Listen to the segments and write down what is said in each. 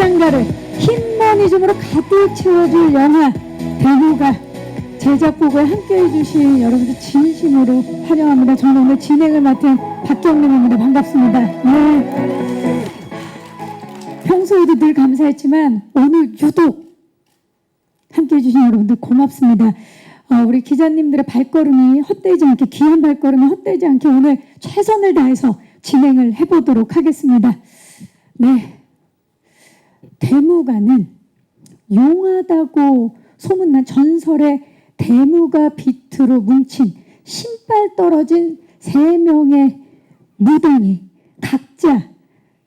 극장가를 흰머니즘으로 가득 채워줄 영화 대무가 제작보고에 함께해 주신 여러분들 진심으로 환영합니다. 저는 오늘 진행을 맡은 박경림입니다. 반갑습니다. 네. 평소에도 늘 감사했지만 오늘 유독 함께해 주신 여러분들 고맙습니다. 우리 기자님들의 발걸음이 헛되지 않게, 귀한 발걸음이 헛되지 않게 오늘 최선을 다해서 진행을 해보도록 하겠습니다. 네. 대무가는 용하다고 소문난 전설의 대무가 비트로 뭉친 신발 떨어진 3명의 무당이 각자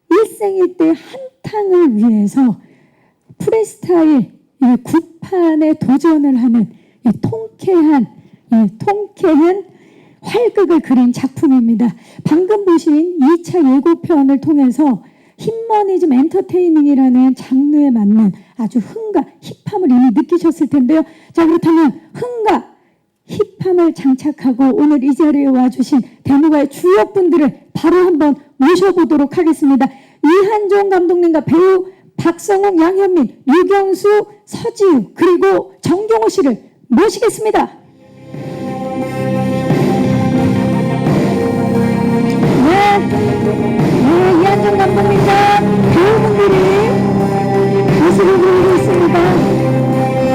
일생일대 한탕을 위해서 프리스타일 구판에 도전을 하는 통쾌한 활극을 그린 작품입니다. 방금 보신 2차 예고편을 통해서 흰머니즘 엔터테이닝이라는 장르에 맞는 아주 흥과 힙함을 이미 느끼셨을 텐데요. 자, 그렇다면 흥과 힙함을 장착하고 오늘 이 자리에 와주신 대무가의 주역분들을 바로 한번 모셔보도록 하겠습니다. 이한종 감독님과 배우 박성욱, 양현민, 류경수, 서지우 그리고 정경호 씨를 모시겠습니다. 네, 이한종 감독님과 배우분들이 모습을 보이고 있습니다.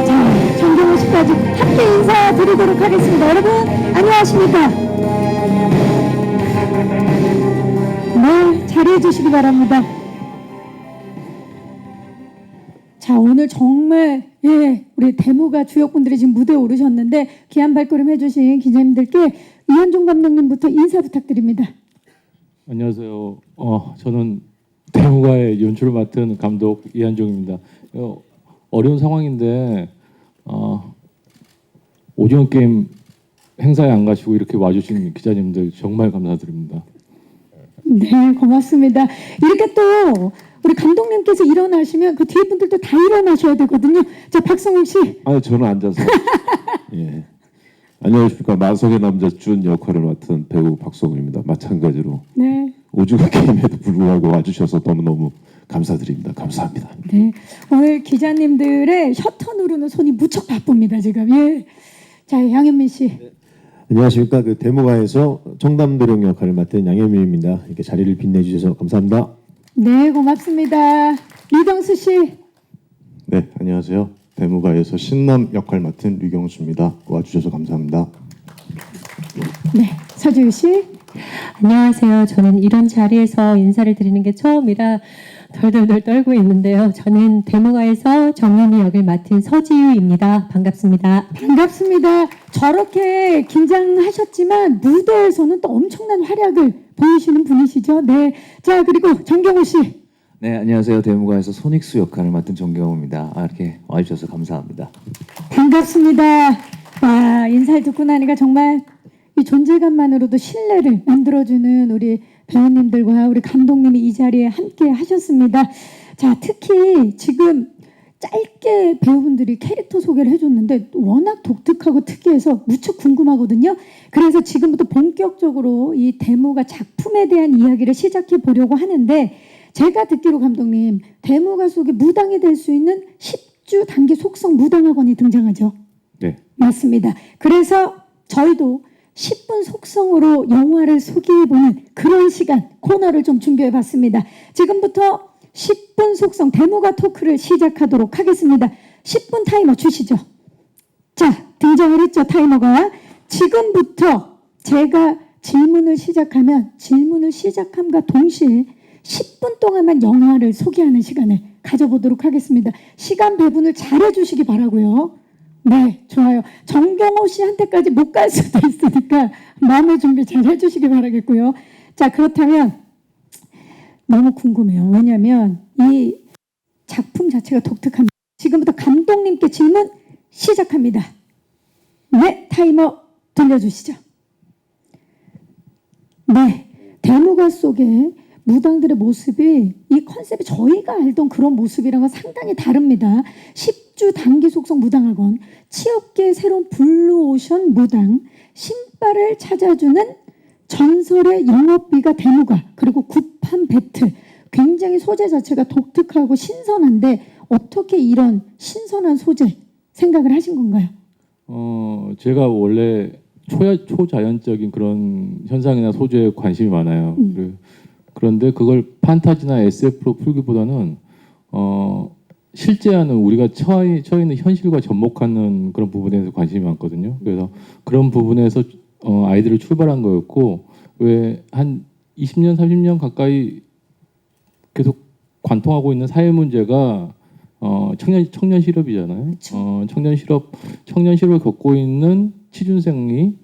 자, 정경호 씨까지 함께 인사드리도록 하겠습니다. 여러분 안녕하십니까? 네, 자리해 주시기 바랍니다. 자, 오늘 정말 우리 대무가 주역분들이 지금 무대에 오르셨는데 귀한 발걸음 해주신 기자님들께 이한종 감독님부터 인사 부탁드립니다. 안녕하세요. 저는 대무가의 연출을 맡은 감독 이한종입니다. 어려운 상황인데 오징어 게임 행사에 안 가시고 이렇게 와주신 기자님들 정말 감사드립니다. 네, 고맙습니다. 이렇게 또 우리 감독님께서 일어나시면 그 뒤에 분들도 다 일어나셔야 되거든요. 자, 박성욱 씨. 아니, 저는 앉아서. 예. 안녕하십니까. 마성의 남자 준 역할을 맡은 배우 박성욱입니다. 마찬가지로 네. 오징어 게임에도 불구하고 와주셔서 너무너무 감사드립니다. 감사합니다. 네, 오늘 기자님들의 셔터 누르는 손이 무척 바쁩니다 지금. 예. 자, 양현민 씨. 네. 안녕하십니까. 그 대무가에서 청담도령 역할을 맡은 양현민입니다. 이렇게 자리를 빛내주셔서 감사합니다. 네, 고맙습니다. 류경수 씨. 네, 안녕하세요. 대무가에서 신남 역할 맡은 류경수입니다. 와주셔서 감사합니다. 네, 서지우 씨. 안녕하세요. 저는 이런 자리에서 인사를 드리는 게 처음이라 덜덜덜 떨고 있는데요. 저는 대무가에서 정윤이 역을 맡은 서지우입니다. 반갑습니다. 반갑습니다. 저렇게 긴장하셨지만 무대에서는 또 엄청난 활약을 보이시는 분이시죠. 네. 자, 그리고 정경호 씨. 네, 안녕하세요. 대무가에서 소닉스 역할을 맡은 정경호입니다. 이렇게 와주셔서 감사합니다. 반갑습니다. 와, 인사를 듣고 나니까 정말 이 존재감만으로도 신뢰를 만들어주는 우리 배우님들과 우리 감독님이 이 자리에 함께 하셨습니다. 자, 특히 지금 짧게 배우분들이 캐릭터 소개를 해줬는데 워낙 독특하고 특이해서 무척 궁금하거든요. 그래서 지금부터 본격적으로 이 대무가 작품에 대한 이야기를 시작해 보려고 하는데 제가 듣기로 감독님, 대무가 속에 무당이 될 수 있는 10주 단기 속성 무당학원이 등장하죠. 네. 맞습니다. 그래서 저희도 10분 속성으로 영화를 소개해보는 그런 시간, 코너를 좀 준비해봤습니다. 지금부터 10분 속성 대무가 토크를 시작하도록 하겠습니다. 10분 타이머 주시죠. 자, 등장을 했죠, 타이머가. 지금부터 제가 질문을 시작하면 질문을 시작함과 동시에 10분 동안만 영화를 소개하는 시간을 가져보도록 하겠습니다. 시간 배분을 잘 해주시기 바라고요. 네, 좋아요. 정경호 씨한테까지 못 갈 수도 있으니까 마음의 준비 잘 해주시기 바라겠고요. 자, 그렇다면 너무 궁금해요. 왜냐하면 이 작품 자체가 독특합니다. 지금부터 감독님께 질문 시작합니다. 네, 타이머 돌려주시죠. 네, 대무가 속에 무당들의 모습이 이 컨셉이 저희가 알던 그런 모습이랑은 상당히 다릅니다. 10주 단기 속성 무당학원, 취업계의 새로운 블루오션 무당, 신발을 찾아주는 전설의 영업비가 대무가, 그리고 구판 배틀, 굉장히 소재 자체가 독특하고 신선한데 어떻게 이런 신선한 소재 생각을 하신 건가요? 제가 원래 초자연적인 그런 현상이나 소재에 관심이 많아요. 그런데 그걸 판타지나 SF로 풀기보다는 실제하는 우리가 처해 있는 현실과 접목하는 그런 부분에서 관심이 많거든요. 그래서 그런 부분에서 아이디어를 출발한 거였고, 왜 한 20년, 30년 가까이 계속 관통하고 있는 사회 문제가 청년 실업이잖아요. 청년 실업을 겪고 있는 취준생이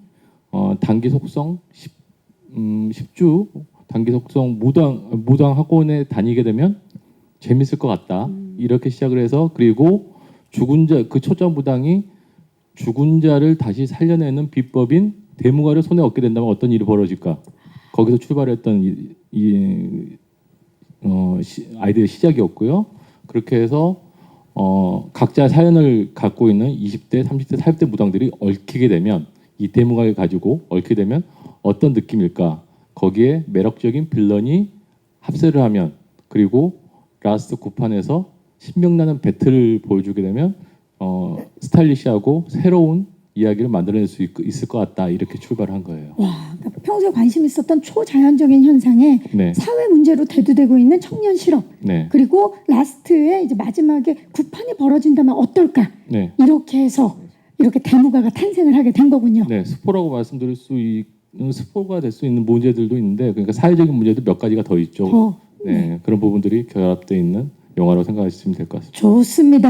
단기 속성 10주 단기 속성 무당 학원에 다니게 되면 재밌을 것 같다. 이렇게 시작을 해서, 그리고 죽은 자, 그 초점 무당이 죽은 자를 다시 살려내는 비법인 대무가를 손에 얻게 된다면 어떤 일이 벌어질까? 거기서 출발했던 아이디어의 시작이었고요. 그렇게 해서 각자 사연을 갖고 있는 20대, 30대, 40대 무당들이 얽히게 되면, 이 대무가를 가지고 얽히게 되면 어떤 느낌일까? 거기에 매력적인 빌런이 합세를 하면, 그리고 라스트 9판에서 신명나는 배틀을 보여주게 되면 스타일리시하고 새로운 이야기를 만들어낼 수 있을 것 같다. 이렇게 출발한 거예요. 와, 그러니까 평소에 관심 있었던 초자연적인 현상에 네. 사회 문제로 대두되고 있는 청년 실업, 네. 그리고 라스트에 이제 마지막에 구판이 벌어진다면 어떨까? 네. 이렇게 해서 이렇게 대무가가 탄생을 하게 된 거군요. 네, 스포라고 말씀드릴 수 있는, 스포가 될 수 있는 문제들도 있는데, 그러니까 사회적인 문제도 몇 가지가 더 있죠. 네, 그런 부분들이 결합되어 있는 영화로 생각하시면 될 것 같습니다. 좋습니다.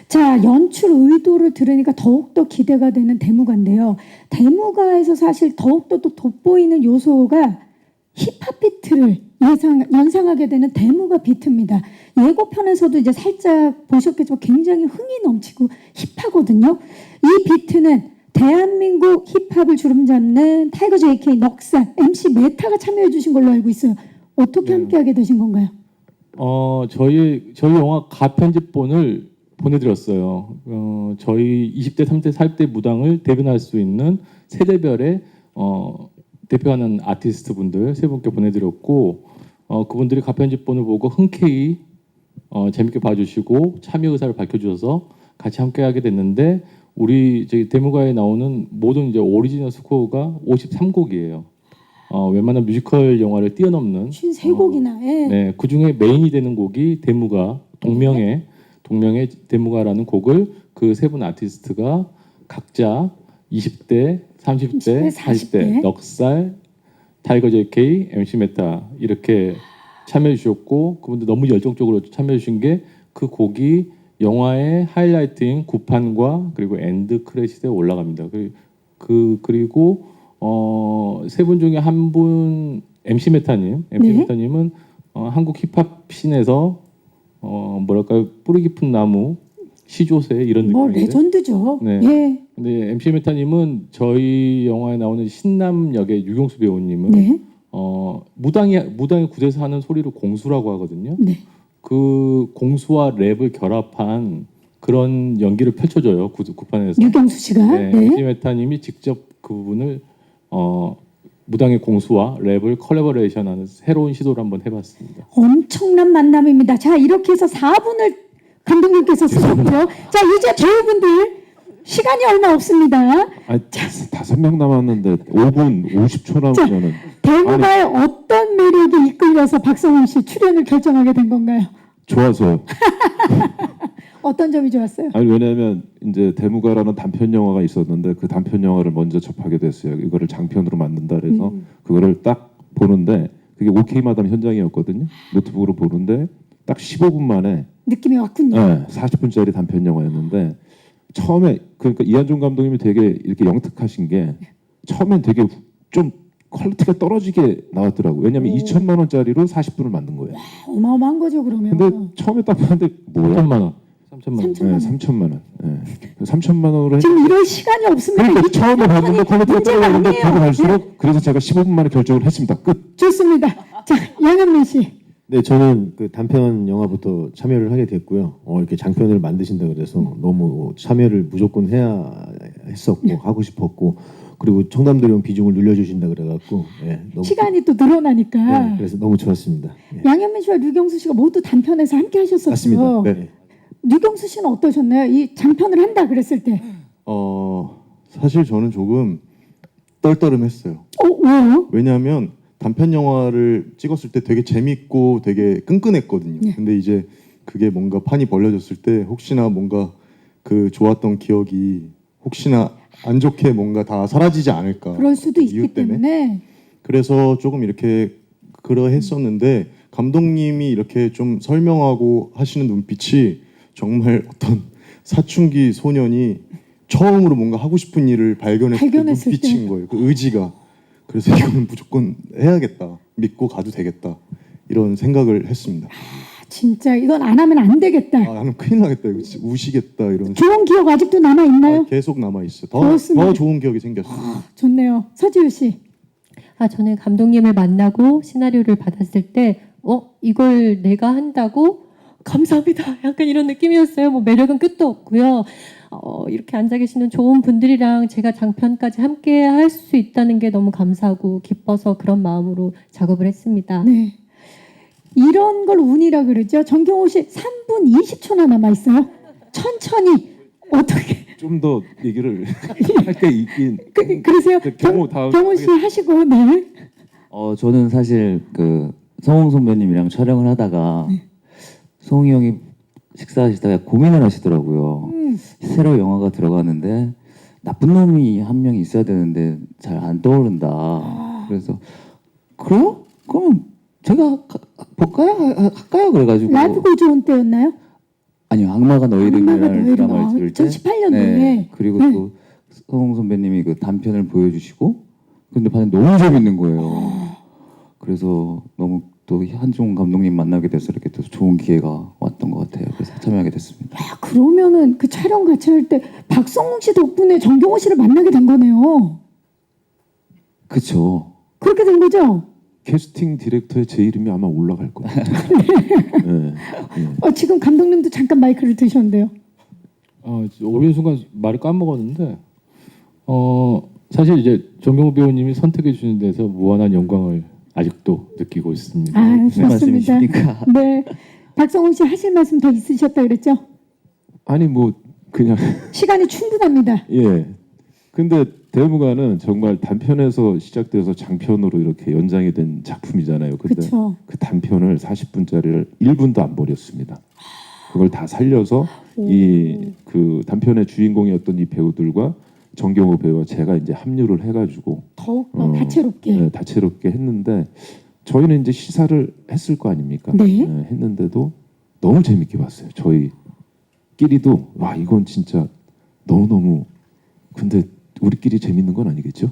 자, 연출 의도를 들으니까 더욱더 기대가 되는 대무가인데요. 대무가에서 사실 더욱더 또 돋보이는 요소가 힙합 비트를 연상하게 되는 대무가 비트입니다. 예고편에서도 이제 살짝 보셨겠지만 굉장히 흥이 넘치고 힙하거든요. 이 비트는 대한민국 힙합을 주름잡는 타이거 JK, 넉살, MC 메타가 참여해 주신 걸로 알고 있어요. 어떻게 함께하게 되신 건가요? 저희 영화 가편집본을 보내드렸어요. 저희 20대, 30대, 40대 무당을 대변할 수 있는 세대별의 대표하는 아티스트 분들 세 분께 보내드렸고, 그분들이 가편집본을 보고 흔쾌히 재밌게 봐주시고 참여 의사를 밝혀주셔서 같이 함께하게 됐는데, 우리 저희 대무가에 나오는 모든 이제 오리지널 스코어가 53곡이에요. 웬만한 뮤지컬 영화를 뛰어넘는 53곡이나. 예. 네, 그 중에 메인이 되는 곡이 대무가, 동명의 대무가라는 곡을 그 세 분 아티스트가 각자 20대, 30대, 40대, 넉살, 타이거 JK, MC 메타 이렇게 참여해 주셨고, 그분들 너무 열정적으로 참여해 주신 게 그 곡이 영화의 하이라이트인 구판과 그리고 엔드 크레딧에 올라갑니다. 그리고 세 분 중에 한 분, MC 메타님은 한국 힙합 씬에서 뭐랄까요, 뿌리 깊은 나무, 시조새 이런 느낌인데. 레전드죠. 네. 예. 근데 MC 메타님은 저희 영화에 나오는 신남 역의 유경수 배우님은 네. 무당이 굿에서 하는 소리를 공수라고 하거든요. 네. 그 공수와 랩을 결합한 그런 연기를 펼쳐줘요. 구판에서. 유경수 씨가. 네, 네. MC 메타님이 직접 그 부분을 무당의 공수와 랩을 컬래버레이션하는 새로운 시도를 한번 해봤습니다. 엄청난 만남입니다. 자, 이렇게 해서 4분을 감독님께서 쓰셨고요. 자, 이제 배우분들 시간이 얼마 없습니다. 아니, 5명 남았는데 5분 50초 남으면은 대무가의 어떤 매력이 이끌려서 박성훈 씨 출연을 결정하게 된 건가요? 좋아서요. 어떤 점이 좋았어요? 아니, 왜냐하면 이제 대무가라는 단편 영화가 있었는데 그 단편 영화를 먼저 접하게 됐어요. 이거를 장편으로 만든다 그래서 그거를 딱 보는데, 그게 OK 마담 현장이었거든요. 노트북으로 보는데 딱 15분 만에 느낌이 왔군요. 네, 40분짜리 단편 영화였는데, 처음에 그러니까 이한종 감독님이 되게 이렇게 영특하신 게 처음엔 되게 좀 퀄리티가 떨어지게 나왔더라고요. 왜냐하면 2천만 원짜리로 40분을 만든 거예요. 어마어마한 거죠, 그러면. 근데 처음에 딱 봤는데 뭐야? 3천만 원. 3천만 원. 네, 3천만 원. 네. 3천만 원으로 했... 지금 이럴 시간이 없습니다. 그러니까 처음에 봤는데 퀄리티가 문제가 떨어지는데 아니에요. 보고 갈수록, 그래서 제가 15분 만에 결정을 했습니다. 끝. 좋습니다. 자, 양현민 씨. 네, 저는 그 단편 영화부터 참여를 하게 됐고요. 이렇게 장편을 만드신다 그래서 너무 참여를 무조건 해야 했었고 하고 싶었고, 그리고 청담도령 비중을 늘려주신다 그래갖고 예, 너무 시간이 또 늘어나니까 네, 그래서 너무 좋았습니다. 예. 양현민 씨와 류경수 씨가 모두 단편에서 함께 하셨었죠. 맞습니다. 네. 네. 류경수 씨는 어떠셨나요? 이 장편을 한다 그랬을 때. 사실 저는 조금 떨떠름했어요. 왜요? 왜냐하면 단편 영화를 찍었을 때 되게 재밌고 되게 끈끈했거든요. 네. 근데 이제 그게 뭔가 판이 벌려졌을 때 혹시나 뭔가 그 좋았던 기억이 혹시나 안 좋게 뭔가 다 사라지지 않을까. 그럴 수도 그 이유 있기 때문에. 그래서 조금 이렇게 그러했었는데 감독님이 이렇게 좀 설명하고 하시는 눈빛이 정말 어떤 사춘기 소년이 처음으로 뭔가 하고 싶은 일을 발견했을 때 발견했을 눈빛인 거예요. 그 의지가. 그래서 이거는 무조건 해야겠다. 믿고 가도 되겠다. 이런 생각을 했습니다. 진짜 이건 안 하면 안 되겠다. 나는 큰일 나겠다. 이거 진짜 우시겠다. 이런 좋은 기억 아직도 남아 있나요? 계속 남아 있어요. 그렇습니다. 더 좋은 기억이 생겼어요. 좋네요. 서지우 씨. 저는 감독님을 만나고 시나리오를 받았을 때, 이걸 내가 한다고? 감사합니다. 약간 이런 느낌이었어요. 뭐 매력은 끝도 없고요. 이렇게 앉아 계시는 좋은 분들이랑 제가 장편까지 함께 할 수 있다는 게 너무 감사하고 기뻐서 그런 마음으로 작업을 했습니다. 네. 이런 걸 운이라 그러죠. 정경호 씨 3분 20초나 남아 있어요. 천천히 어떻게 좀 더 얘기를 할 게 있긴. 그러세요? 경호 다음 경호 씨 하시고 네. 저는 사실 그 성홍 선배님이랑 촬영을 하다가 성홍이 형이 식사하시다가 고민을 하시더라고요. 새로 영화가 들어가는데 나쁜 놈이 한 명이 있어야 되는데 잘 안 떠오른다. 그래서 그래요? 그러면 제가 볼까요? 할까요? 그래가지고 라이브 고즈온 때였나요? 아니요, 악마가 너희 악마가 이름이라는 너희 드라마를 이름. 찍을 때 2018년도에. 네, 그리고 네. 또 성홍 선배님이 그 단편을 보여주시고 근데 반응 너무 재밌는 거예요. 그래서 너무 또 한종훈 감독님 만나게 돼서 이렇게 또 좋은 기회가 왔던 것 같아요. 그래서 참여하게 됐습니다. 그러면은 그 촬영 같이 할 때 박성웅 씨 덕분에 정경호 씨를 만나게 된 거네요. 그쵸. 그렇게 된 거죠? 캐스팅 디렉터에 제 이름이 아마 올라갈 거예요. 네. 지금 감독님도 잠깐 마이크를 드셨는데요. 오랜 순간 말을 까먹었는데 사실 이제 정경호 배우님이 선택해 주시는 데서 무한한 영광을 아직도 느끼고 있습니다. 무슨 좋습니다. 말씀이십니까? 네. 박성웅 씨 하실 말씀 더 있으셨다 그랬죠? 아니 뭐 그냥 시간이 충분합니다. 예. 근데 대무가는 정말 단편에서 시작돼서 장편으로 이렇게 연장이 된 작품이잖아요. 근데 그렇죠. 그 단편을 40분짜리를 1분도 안 버렸습니다. 그걸 다 살려서 이 그 단편의 주인공이었던 이 배우들과 정경호 배우와 제가 이제 합류를 해가지고 더욱 다채롭게. 네, 다채롭게 했는데 저희는 이제 시사를 했을 거 아닙니까? 네. 했는데도 너무 재밌게 봤어요. 저희끼리도 와 이건 진짜 너무 근데 우리끼리 재밌는 건 아니겠죠?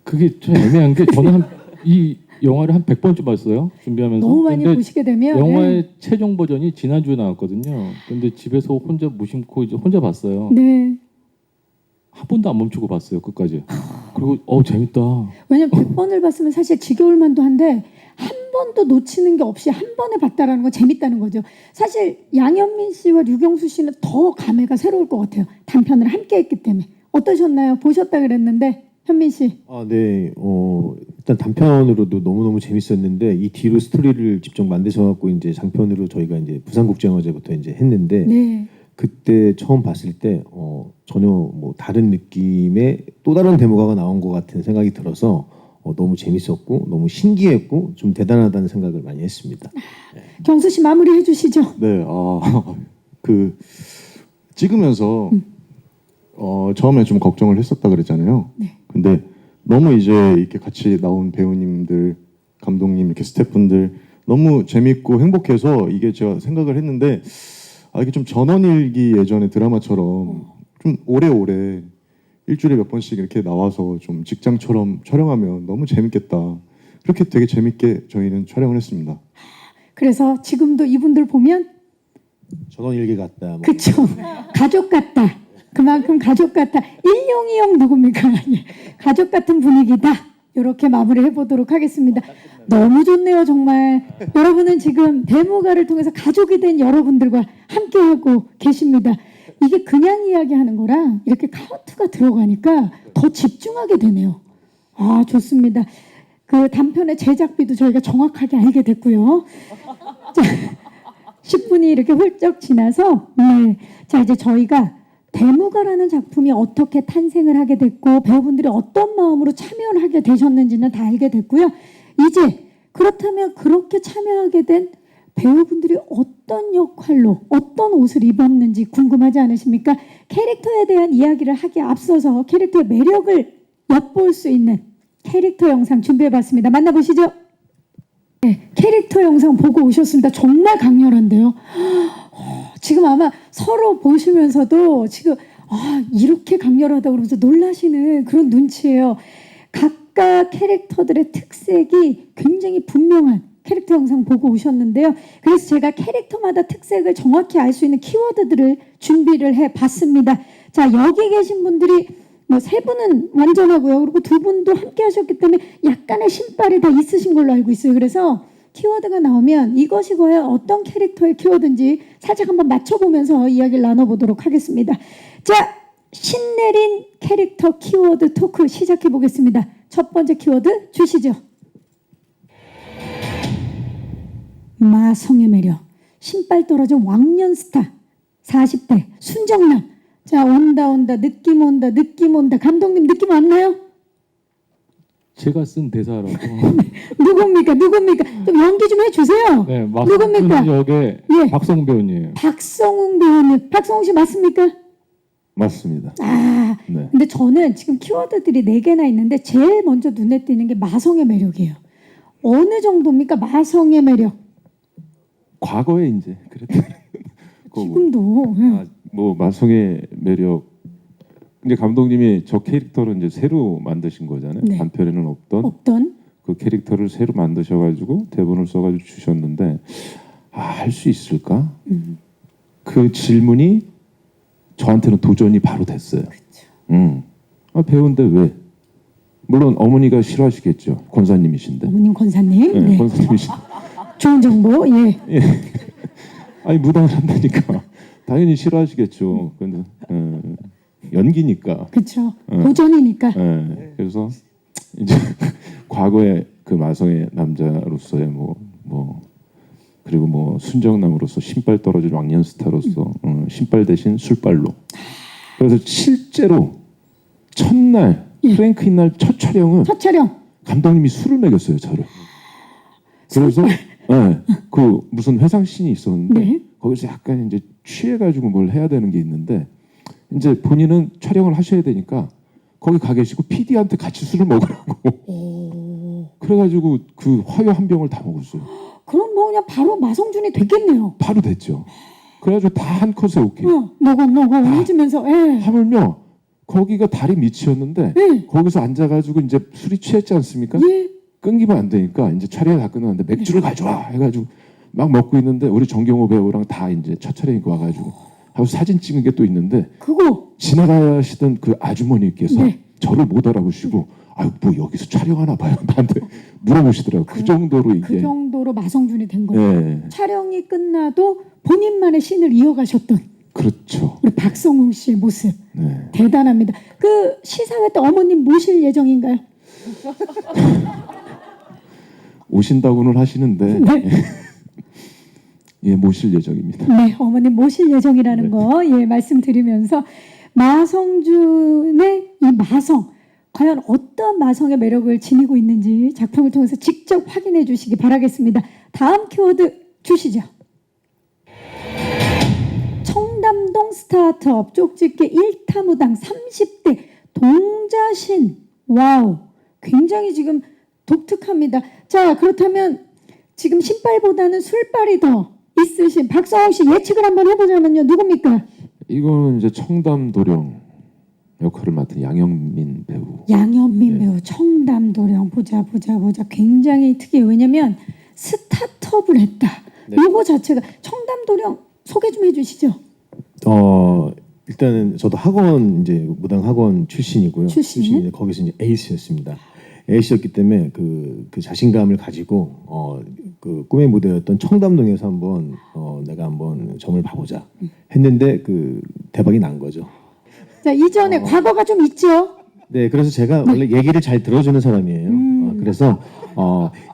그게 좀 애매한 게 저는 이 영화를 한 100번쯤 봤어요. 준비하면서. 너무 많이 근데 보시게 되면 영화의 최종 버전이 지난주에 나왔거든요. 근데 집에서 혼자 무심코 이제 혼자 봤어요. 네. 한 번도 안 멈추고 봤어요. 끝까지. 그리고 재밌다. 왜냐면 100번을 봤으면 사실 지겨울 만도 한데 한 번도 놓치는 게 없이 한 번에 봤다라는 건 재밌다는 거죠. 사실 양현민 씨와 류경수 씨는 더 감회가 새로울 것 같아요. 단편을 함께 했기 때문에. 어떠셨나요? 보셨다 그랬는데 현민 씨. 네. 일단 단편으로도 너무너무 재밌었는데 이 뒤로 스토리를 직접 만드셔갖고 이제 장편으로 저희가 이제 부산국제영화제부터 이제 했는데 네. 그때 처음 봤을 때 전혀 뭐 다른 느낌의 또 다른 데모가가 나온 것 같은 생각이 들어서 너무 재밌었고 너무 신기했고 좀 대단하다는 생각을 많이 했습니다. 경수 씨 마무리해 주시죠. 네, 그 찍으면서 처음에 좀 걱정을 했었다 그랬잖아요. 네. 근데 너무 이제 이렇게 같이 나온 배우님들, 감독님, 이렇게 스태프분들 너무 재밌고 행복해서 이게 제가 생각을 했는데 이게 좀 전원일기 예전의 드라마처럼 좀 오래오래 일주일에 몇 번씩 이렇게 나와서 좀 직장처럼 촬영하면 너무 재밌겠다. 그렇게 되게 재밌게 저희는 촬영을 했습니다. 그래서 지금도 이분들 보면 전원일기 같다. 뭐. 그쵸. 가족 같다. 그만큼 가족 같다. 일용이 형 누굽니까? 가족 같은 분위기다. 이렇게 마무리해 보도록 하겠습니다. 너무 좋네요, 정말. 여러분은 지금 데모가를 통해서 가족이 된 여러분들과 함께하고 계십니다. 이게 그냥 이야기하는 거랑 이렇게 카운트가 들어가니까 더 집중하게 되네요. 아, 좋습니다. 그 단편의 제작비도 저희가 정확하게 알게 됐고요. 자, 10분이 이렇게 훌쩍 지나서 네. 자, 이제 저희가 대무가라는 작품이 어떻게 탄생을 하게 됐고 배우분들이 어떤 마음으로 참여를 하게 되셨는지는 다 알게 됐고요. 이제 그렇다면 그렇게 참여하게 된 배우분들이 어떤 역할로 어떤 옷을 입었는지 궁금하지 않으십니까? 캐릭터에 대한 이야기를 하기에 앞서서 캐릭터의 매력을 엿볼 수 있는 캐릭터 영상 준비해봤습니다. 만나보시죠. 네, 캐릭터 영상 보고 오셨습니다. 정말 강렬한데요. 지금 아마 서로 보시면서도 지금 이렇게 강렬하다고 그러면서 놀라시는 그런 눈치예요. 각각 캐릭터들의 특색이 굉장히 분명한 캐릭터 영상 보고 오셨는데요. 그래서 제가 캐릭터마다 특색을 정확히 알 수 있는 키워드들을 준비를 해봤습니다. 자, 여기 계신 분들이 뭐 세 분은 완전하고요. 그리고 두 분도 함께 하셨기 때문에 약간의 신발이 다 있으신 걸로 알고 있어요. 그래서 키워드가 나오면 이것이 과연 어떤 캐릭터의 키워드인지 살짝 한번 맞춰보면서 이야기를 나눠보도록 하겠습니다. 자, 신내린 캐릭터 키워드 토크 시작해 보겠습니다. 첫 번째 키워드 주시죠. 마성의 매력, 신발 떨어진 왕년 스타, 40대 순정남. 자, 온다 느낌 온다. 감독님 느낌 왔나요? 제가 쓴 대사라서. 누굽니까? 좀 연기 좀 해주세요. 네, 누굽니까? 마성준 역의 예. 박성웅 배우님. 박성웅 배우님. 박성웅 씨 맞습니까? 맞습니다. 아, 네. 근데 저는 지금 키워드들이 4개나 있는데 제일 먼저 눈에 띄는 게 마성의 매력이에요. 어느 정도입니까? 마성의 매력. 과거에 이제 그랬던 거고. 지금도. 뭐 마성의 매력. 이제 감독님이 저 캐릭터를 이제 새로 만드신 거잖아요. 네. 단편에는 없던 어떤? 그 캐릭터를 새로 만드셔가지고 대본을 써가지고 주셨는데 할 수 있을까? 그 질문이 저한테는 도전이 바로 됐어요. 배우인데 왜? 물론 어머니가 싫어하시겠죠. 권사님이신데. 어머님 권사님. 네, 네. 권사님이신. 좋은 정보. 예. 아니 무당을 한다니까 당연히 싫어하시겠죠. 근데 연기니까. 그렇죠. 도전이니까. 그래서 이제 과거에 그 마성의 남자로서의 뭐 그리고 뭐 순정남으로서 신발 떨어진 왕년 스타로서 신발 대신 술발로. 그래서 실제로 첫날 프랭크인 날 첫 촬영은 첫 촬영. 감독님이 술을 먹였어요 저를. 그래서 그 무슨 회상씬이 있었는데 네. 거기서 약간 이제 취해가지고 뭘 해야 되는 게 있는데 이제 본인은 촬영을 하셔야 되니까 거기 가 계시고 PD한테 같이 술을 먹으라고. 그래가지고 그 화요 한 병을 다 먹었어요. 그럼 뭐 그냥 바로 마성준이 됐겠네요. 바로 됐죠. 그래가지고 다 한 컷에 오케이. 너고 해주면서. 예. 하물며 거기가 다리 밑이었는데 예. 거기서 앉아가지고 이제 술이 취했지 않습니까? 예. 끊기면 안 되니까 이제 촬영이 다 끝났는데 맥주를 가져와 해가지고 막 먹고 있는데 우리 정경호 배우랑 다 이제 첫 촬영이 와가지고 하고 사진 찍은 게 또 있는데 그거. 지나가시던 그 아주머니께서 네. 저를 못 알아보시고 뭐 여기서 촬영하나 봐요 나한테 물어보시더라고요. 그 정도로 그 이게 정도로 마성준이 된 거예요. 네, 촬영이 끝나도 본인만의 신을 이어가셨던 그렇죠. 우리 박성웅 씨의 모습. 네. 대단합니다. 그 시사회 때 어머님 모실 예정인가요? 오신다고는 하시는데 네. 예 모실 예정입니다. 네, 어머님 모실 예정이라는 거 말씀드리면서 마성준의 이 마성 과연 어떤 마성의 매력을 지니고 있는지 작품을 통해서 직접 확인해 주시기 바라겠습니다. 다음 키워드 주시죠. 청담동 스타트업 쪽집게 1타무당 30대 동자신. 와우, 굉장히 지금 독특합니다. 자, 그렇다면 지금 신발보다는 술발이 더 있으신 박성웅 씨 예측을 한번 해보자면요. 누굽니까? 이거는 이제 청담도령 역할을 맡은 양영민 배우. 양현민 배우 청담도령. 보자. 굉장히 특이해요. 왜냐면 스타트업을 했다. 이거 자체가 청담도령 소개 좀 해주시죠. 일단은 저도 학원 이제 무당 학원 출신이고요. 출신. 거기서 이제 에이스였습니다. 에이스였기 때문에 그 자신감을 가지고 그 꿈의 무대였던 청담동에서 한번 내가 한번 점을 봐보자 했는데 그 대박이 난 거죠. 자, 이전에 과거가 좀 있죠. 네, 그래서 제가 원래 얘기를 잘 들어주는 사람이에요. 그래서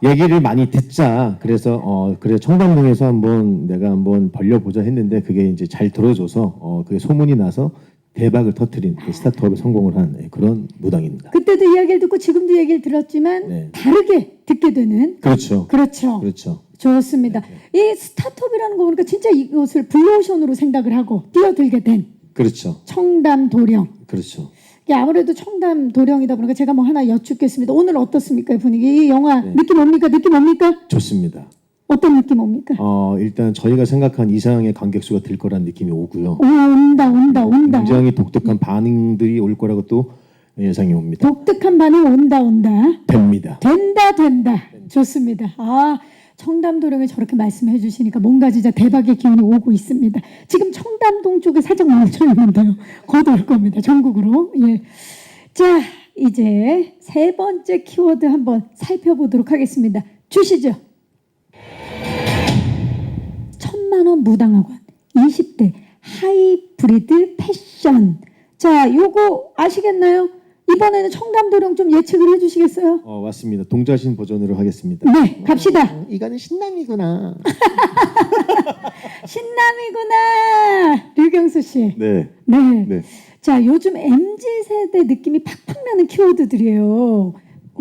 얘기를 많이 듣자. 그래서 그래 청담동에서 한번 내가 한번 벌려보자 했는데 그게 이제 잘 들어줘서 그게 소문이 나서 대박을 터트린 그 스타트업에 성공을 한 그런 무당입니다. 그때도 이야기를 듣고 지금도 얘기를 들었지만 네. 다르게 듣게 되는. 그렇죠. 그렇죠. 그렇죠. 좋습니다. 이 스타트업이라는 거 보니까 진짜 이것을 블루오션으로 생각을 하고 뛰어들게 된 그렇죠. 청담 도령. 그렇죠. 이게 아무래도 청담 도령이다 보니까 제가 뭐 하나 여쭙겠습니다. 오늘 어떻습니까, 이 분위기? 이 영화 네. 느낌 옵니까? 느낌 옵니까? 좋습니다. 어떤 느낌 옵니까? 일단 저희가 생각한 이상의 관객 수가 들 거란 느낌이 오고요. 온다. 굉장히 독특한 반응들이 올 거라고 또 예상이 옵니다. 독특한 반응 온다. 됩니다. 된다. 좋습니다. 청담도령에 저렇게 말씀해 주시니까 뭔가 진짜 대박의 기운이 오고 있습니다. 지금 청담동 쪽에 살짝 멈춰 있는데요. 곧 올 겁니다. 전국으로. 예. 자, 이제 세 번째 키워드 한번 살펴보도록 하겠습니다. 주시죠. 1000만 원 무당학원 20대 하이브리드 패션. 자, 요거 아시겠나요? 이번에는 청담도령 좀 예측을 해주시겠어요? 맞습니다. 동자신 버전으로 하겠습니다. 네, 갑시다. 이거는 신남이구나. 신남이구나. 류경수 씨. 네. 네. 네. 자, 요즘 MZ 세대 느낌이 팍팍 나는 키워드들이에요.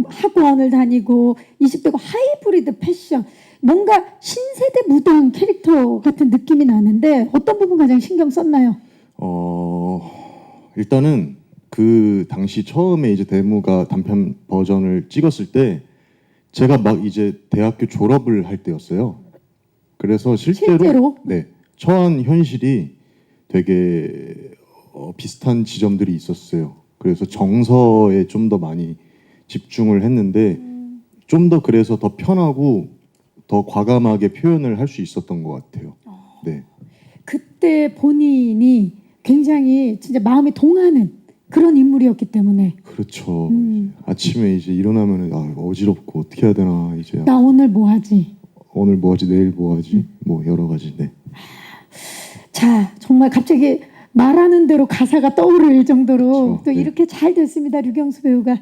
학원을 다니고 20대고 하이브리드 패션. 뭔가 신세대 무당 캐릭터 같은 느낌이 나는데 어떤 부분 가장 신경 썼나요? 일단은 그 당시 처음에 이제 대무가 단편 버전을 찍었을 때 제가 막 이제 대학교 졸업을 할 때였어요. 그래서 실제로? 네, 처한 현실이 되게 비슷한 지점들이 있었어요. 그래서 정서에 좀 더 많이 집중을 했는데 좀 더 그래서 더 편하고 더 과감하게 표현을 할 수 있었던 것 같아요. 네. 그때 본인이 굉장히 진짜 마음이 동하는 그런 인물이었기 때문에 그렇죠. 아침에 이제 일어나면은 어지럽고 어떻게 해야 되나 이제 나 오늘 뭐 하지? 오늘 뭐 하지 내일 뭐 하지 뭐 여러 가지. 네. 자, 정말 갑자기 말하는 대로 가사가 떠오를 정도로 그렇죠. 또 네. 이렇게 잘 됐습니다. 류경수 배우가.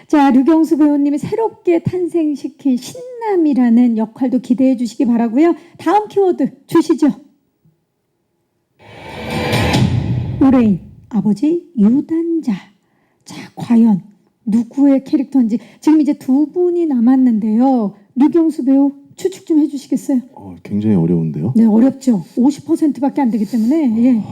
자, 류경수 배우님이 새롭게 탄생시킨 신남이라는 역할도 기대해 주시기 바라고요. 다음 키워드 주시죠. 올해인 아버지 유단자. 자, 과연 누구의 캐릭터인지 지금 이제 두 분이 남았는데요. 류경수 배우 추측 좀 해주시겠어요? 굉장히 어려운데요. 네, 어렵죠. 50%밖에 안 되기 때문에. 예.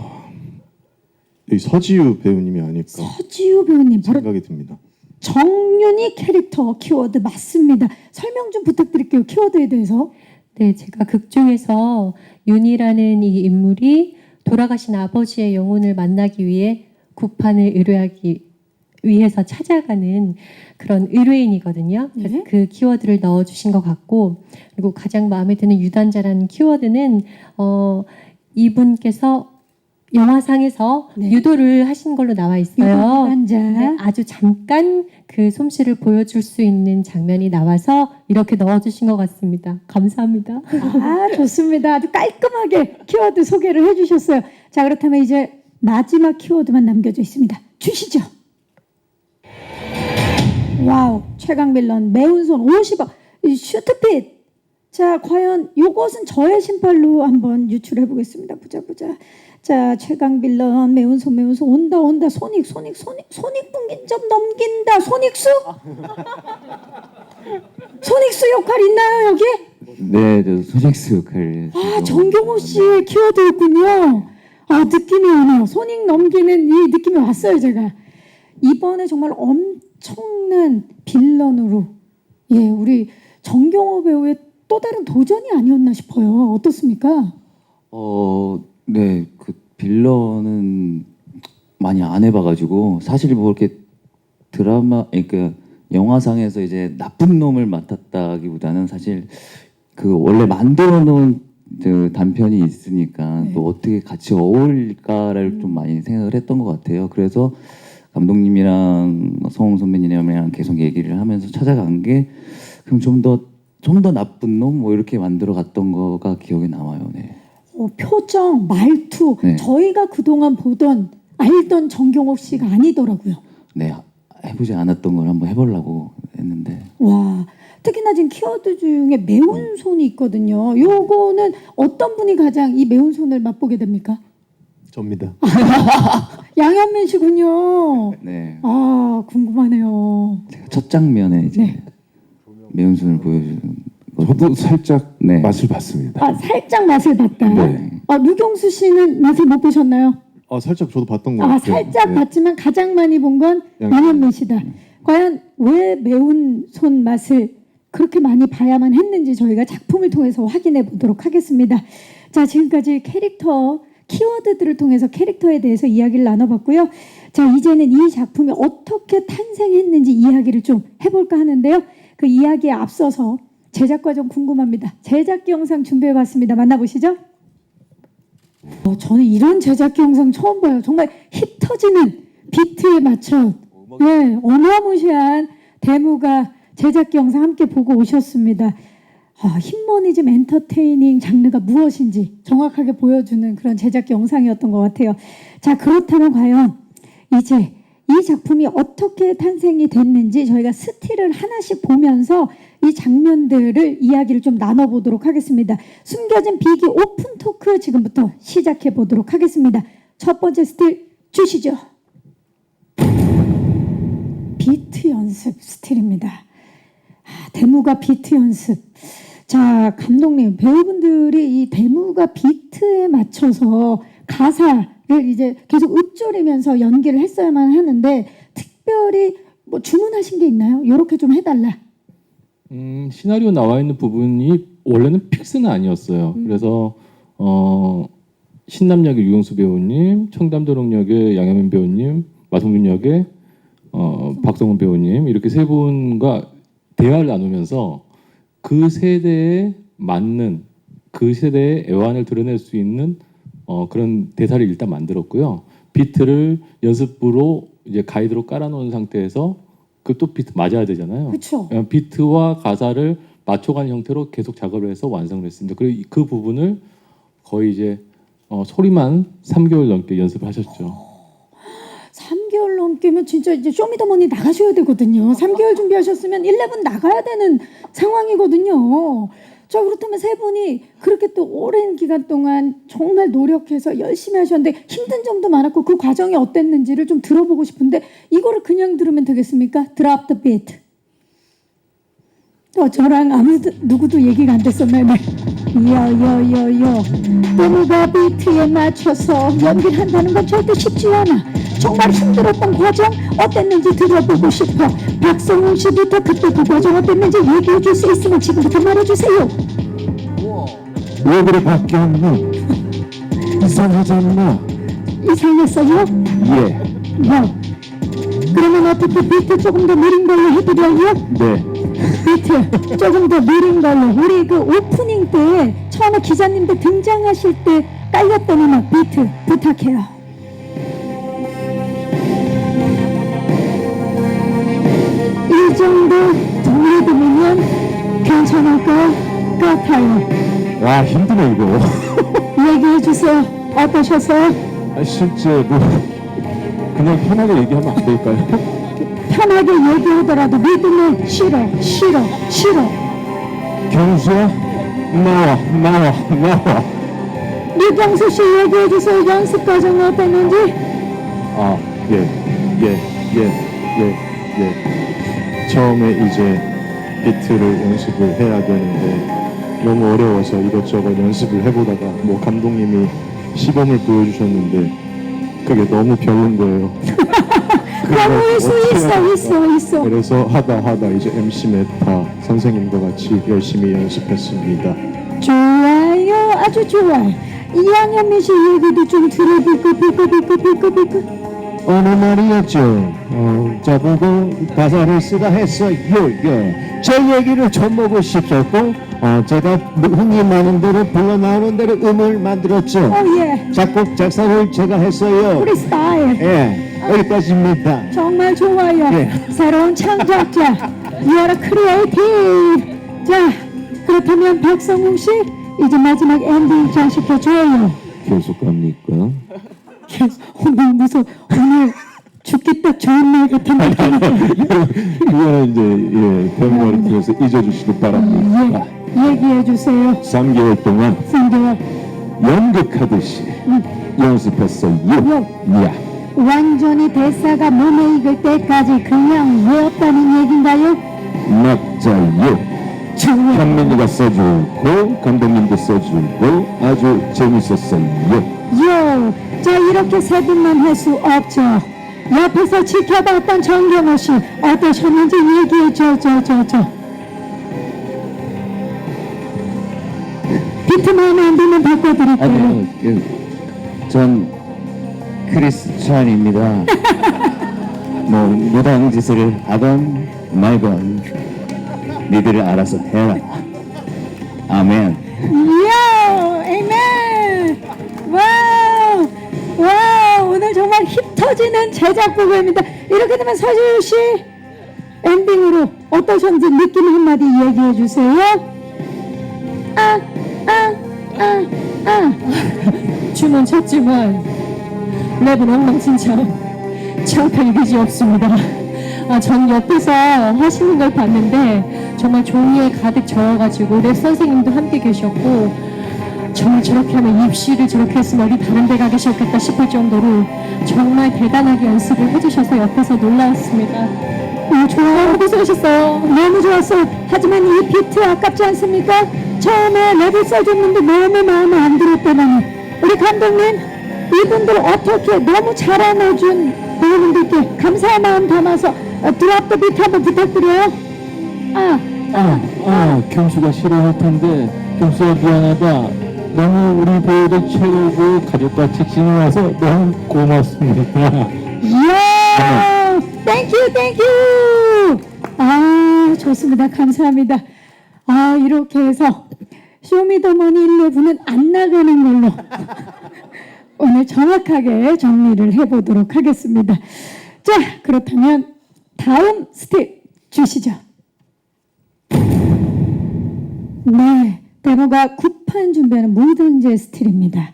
여기 서지우 배우님이 아닐까 서지우 배우님 바로 생각이 듭니다. 정윤이 캐릭터 키워드 맞습니다. 설명 좀 부탁드릴게요. 키워드에 대해서. 네, 제가 극 중에서 윤이라는 이 인물이 돌아가신 아버지의 영혼을 만나기 위해 구판을 의뢰하기 위해서 찾아가는 그런 의뢰인이거든요. 그래서 네. 그 키워드를 넣어주신 것 같고, 그리고 가장 마음에 드는 유단자라는 키워드는 이분께서 영화상에서 네. 유도를 하신 걸로 나와 있어요. 유단자. 네, 아주 잠깐 그 솜씨를 보여줄 수 있는 장면이 나와서 이렇게 넣어주신 것 같습니다. 감사합니다. 좋습니다. 아주 깔끔하게 키워드 소개를 해주셨어요. 자, 그렇다면 이제 마지막 키워드만 남겨져 있습니다. 주시죠. 와우, 최강 빌런 매운 손 50억 슈트핏. 자, 과연 요것은 저의 신발로 한번 유출해 보겠습니다. 보자. 자, 최강 빌런 매운 손 온다 소닉 분기점 넘긴다. 소닉수 역할 있나요 여기? 네, 저 소닉스 역할을. 정경호 씨의 키워드였군요. 느낌이 오네요. 소닉 넘기는 이 느낌이 왔어요 제가. 이번에 정말 엄청난 빌런으로 우리 정경호 배우의 또 다른 도전이 아니었나 싶어요. 어떻습니까? 네, 그 빌런은 많이 안 해봐가지고 사실 뭐 이렇게 그러니까 영화상에서 이제 나쁜 놈을 맡았다기보다는 사실 그 원래 만들어놓은 그 단편이 있으니까 또 어떻게 같이 어울릴까를 좀 많이 생각을 했던 것 같아요. 그래서 감독님이랑 성웅 선배님이랑 계속 얘기를 하면서 찾아간 게 그럼 좀 더 좀 더 나쁜 놈 뭐 이렇게 만들어 갔던 거가 기억에 남아요. 네. 표정, 말투 네. 저희가 그동안 보던 알던 정경옥 씨가 아니더라고요. 네. 해보지 않았던 걸 한번 해보려고 했는데 와, 특히나 지금 키워드 중에 매운 손이 있거든요. 요거는 어떤 분이 가장 이 매운 손을 맛보게 됩니까? 접니다. 양현민 씨군요. 네. 아, 궁금하네요. 제가 첫 장면에 이제 네. 매운 손을 보여주는 거. 저도 살짝 네. 맛을 봤습니다. 아, 살짝 맛을 봤다. 네. 아, 류경수 씨는 맛을 못 보셨나요? 살짝 저도 봤던 것 아, 같아요. 살짝 네. 봤지만 가장 많이 본 건 양현민 양현민 씨다. 과연 왜 매운 손 맛을 그렇게 많이 봐야만 했는지 저희가 작품을 통해서 확인해 보도록 하겠습니다. 자, 지금까지 캐릭터 키워드들을 통해서 캐릭터에 대해서 이야기를 나눠봤고요. 자, 이제는 이 작품이 어떻게 탄생했는지 이야기를 좀 해볼까 하는데요. 그 이야기에 앞서서 제작 과정 궁금합니다. 제작기 영상 준비해봤습니다. 만나보시죠. 저는 이런 제작기 영상 처음 봐요. 정말 힙 터지는 비트에 맞춰 어마무시한 데모가 제작기 영상 함께 보고 오셨습니다. 힙머니즘 엔터테이닝 장르가 무엇인지 정확하게 보여주는 그런 제작기 영상이었던 것 같아요. 자, 그렇다면 과연 이제 이 작품이 어떻게 탄생이 됐는지 저희가 스틸을 하나씩 보면서 이 장면들을 이야기를 좀 나눠보도록 하겠습니다. 숨겨진 비기 오픈 토크 지금부터 시작해 보도록 하겠습니다. 첫 번째 스틸 주시죠. 비트 연습 스틸입니다. 데모가 비트 연습. 자, 감독님, 배우분들이 이 데모가 비트에 맞춰서 가사를 이제 계속 읊조리면서 연기를 했어야만 하는데 특별히 뭐 주문하신 게 있나요? 이렇게 좀 해달라. 시나리오 나와 있는 부분이 원래는 픽스는 아니었어요. 그래서 신남역의 유경수 배우님, 청담도록 역의 양현민 배우님, 마성균 역의 박성훈 배우님 이렇게 세 분과 대화를 나누면서 그 세대에 맞는 그 세대의 애환을 드러낼 수 있는 그런 대사를 일단 만들었고요. 비트를 연습부로 이제 가이드로 깔아놓은 상태에서 그 또 비트 맞아야 되잖아요. 그렇죠. 비트와 가사를 맞춰가는 형태로 계속 작업을 해서 완성을 했습니다. 그리고 그 부분을 거의 이제 소리만 3개월 넘게 연습을 하셨죠. 3개월 넘게면 진짜 이제 쇼미더머니 나가셔야 되거든요. 3개월 준비하셨으면 11 나가야 되는 상황이거든요. 자, 그렇다면 세 분이 그렇게 또 오랜 기간 동안 정말 노력해서 열심히 하셨는데 힘든 점도 많았고 그 과정이 어땠는지를 좀 들어보고 싶은데 이거를 그냥 들으면 되겠습니까? Drop the beat. 저랑 누구도 얘기가 안 됐었나요? 네. 여여여여. 데모가 비트에 맞춰서 연기를 한다는 건 절대 쉽지 않아. 정말 힘들었던 과정 어땠는지 들어보고 싶어. 박성훈 씨부터 그때 그 과정 어땠는지 얘기해 줄 수 있으면 지금부터 말해주세요. 왜 그래 바뀌었노? 이상하잖아. 이상했어요? 예. 그러면 어떻게 비트 조금 더 느린 걸로 해드려요? 네. 비트 조금 더 느린 걸로. 우리 그 오프닝 때 처음에 기자님들 등장하실 때 깔렸던 음악 비트 부탁해요. 이 정도 리듬이면 괜찮을 것 같아요. 와 힘드네 이거. 얘기해 주세요. 어떠셨어요? 실제 뭐 그냥 편하게 얘기하면 안 될까요? 편하게 얘기하더라도 리듬은 싫어. 경수야 나와. 류경수 씨 얘기해 주세요. 연습 과정 어땠는지? 예. 처음에 이제 비트를 연습을 해야 되는데 너무 어려워서 이것저것 연습을 해보다가 뭐 감독님이 시범을 보여주셨는데 그게 너무 별론 거예요. 그럴 수 있어. 그래서 하다 이제 MC 메타 선생님과 같이 열심히 연습했습니다. 좋아요. 아주 좋아요. 이양현민 씨 얘기도 좀 들어볼까? 어느 말이었죠. 저보고 가사를 쓰라 했어요. 제 얘기를 접목을 시켰고 제가 흥이 많은 대로 불러 나오는 대로 음을 만들었죠. 예. 작곡 작사를 제가 했어요. 우리 스타일. 예, 여기까지입니다. 정말 좋아요. 예. 새로운 창작자. You are creative. 자, 그렇다면 박성웅 씨 이제 마지막 엔딩 잘 시켜줘요. 계속 갑니까? 너무 무서워. 오늘 죽기 딱 좋은 날 같은 느낌이 이거는 이제 대무를 통해서 잊어주시기 바랍니다. 얘기해 주세요. 3개월 동안 3개월. 연극하듯이 연습했어요. 야, 완전히 대사가 몸에 익을 때까지 그냥 외웠다는 얘긴가요? 맞아요. 좋아요. 현민이가 써주고 감독님도 써주고 아주 재밌었어요. 요! 자, 이렇게 세 분만 할 수 없죠. 옆에서 지켜봤던 정경호 씨 어떠셨는지 얘기해줘. 비트 마음에 안 들면 바꿔드릴게요. 전 크리스 찬입니다. 뭐 무당 짓을 하건 말건 니들이 알아서 해라. 아멘. 이야! 에이멘! 와우! 오늘 정말 힙 터지는 제작 부부입니다. 이렇게 되면 서지우 씨 엔딩으로 어떠셨는지 느낌 한마디 얘기해 주세요. 춤은 췄지만 랩은 엉망진창. 창피할 그지 없습니다. 전 옆에서 하시는 걸 봤는데 정말 종이에 가득 적어가지고 랩 선생님도 함께 계셨고 정말 저렇게 하면 입시를 저렇게 했으면 어디 다른 데 가 계셨겠다 싶을 정도로 정말 대단하게 연습을 해주셔서 옆에서 놀라웠습니다. 좋아요. 고생하셨어요. 너무 좋았어요. 하지만 이 비트 아깝지 않습니까? 처음에 랩을 써줬는데 너무 마음에 안 들었다더니 우리 감독님 이분들 어떻게 너무 잘 안아준 배우분들께 감사의 마음 담아서 드랍 더 비트 한번 부탁드려요. 경수가 싫어할 텐데 경수가 미안하다. 너무 우리 배우들 최고고 가족과 직진을 와서 너무 고맙습니다. 이야, 땡큐. 좋습니다. 감사합니다. 이렇게 해서 쇼미더머니 11은 안 나가는 걸로 오늘 정확하게 정리를 해보도록 하겠습니다. 자, 그렇다면 다음 스텝 주시죠. 네, 데모가 구판 준비하는 무등제 스틸입니다.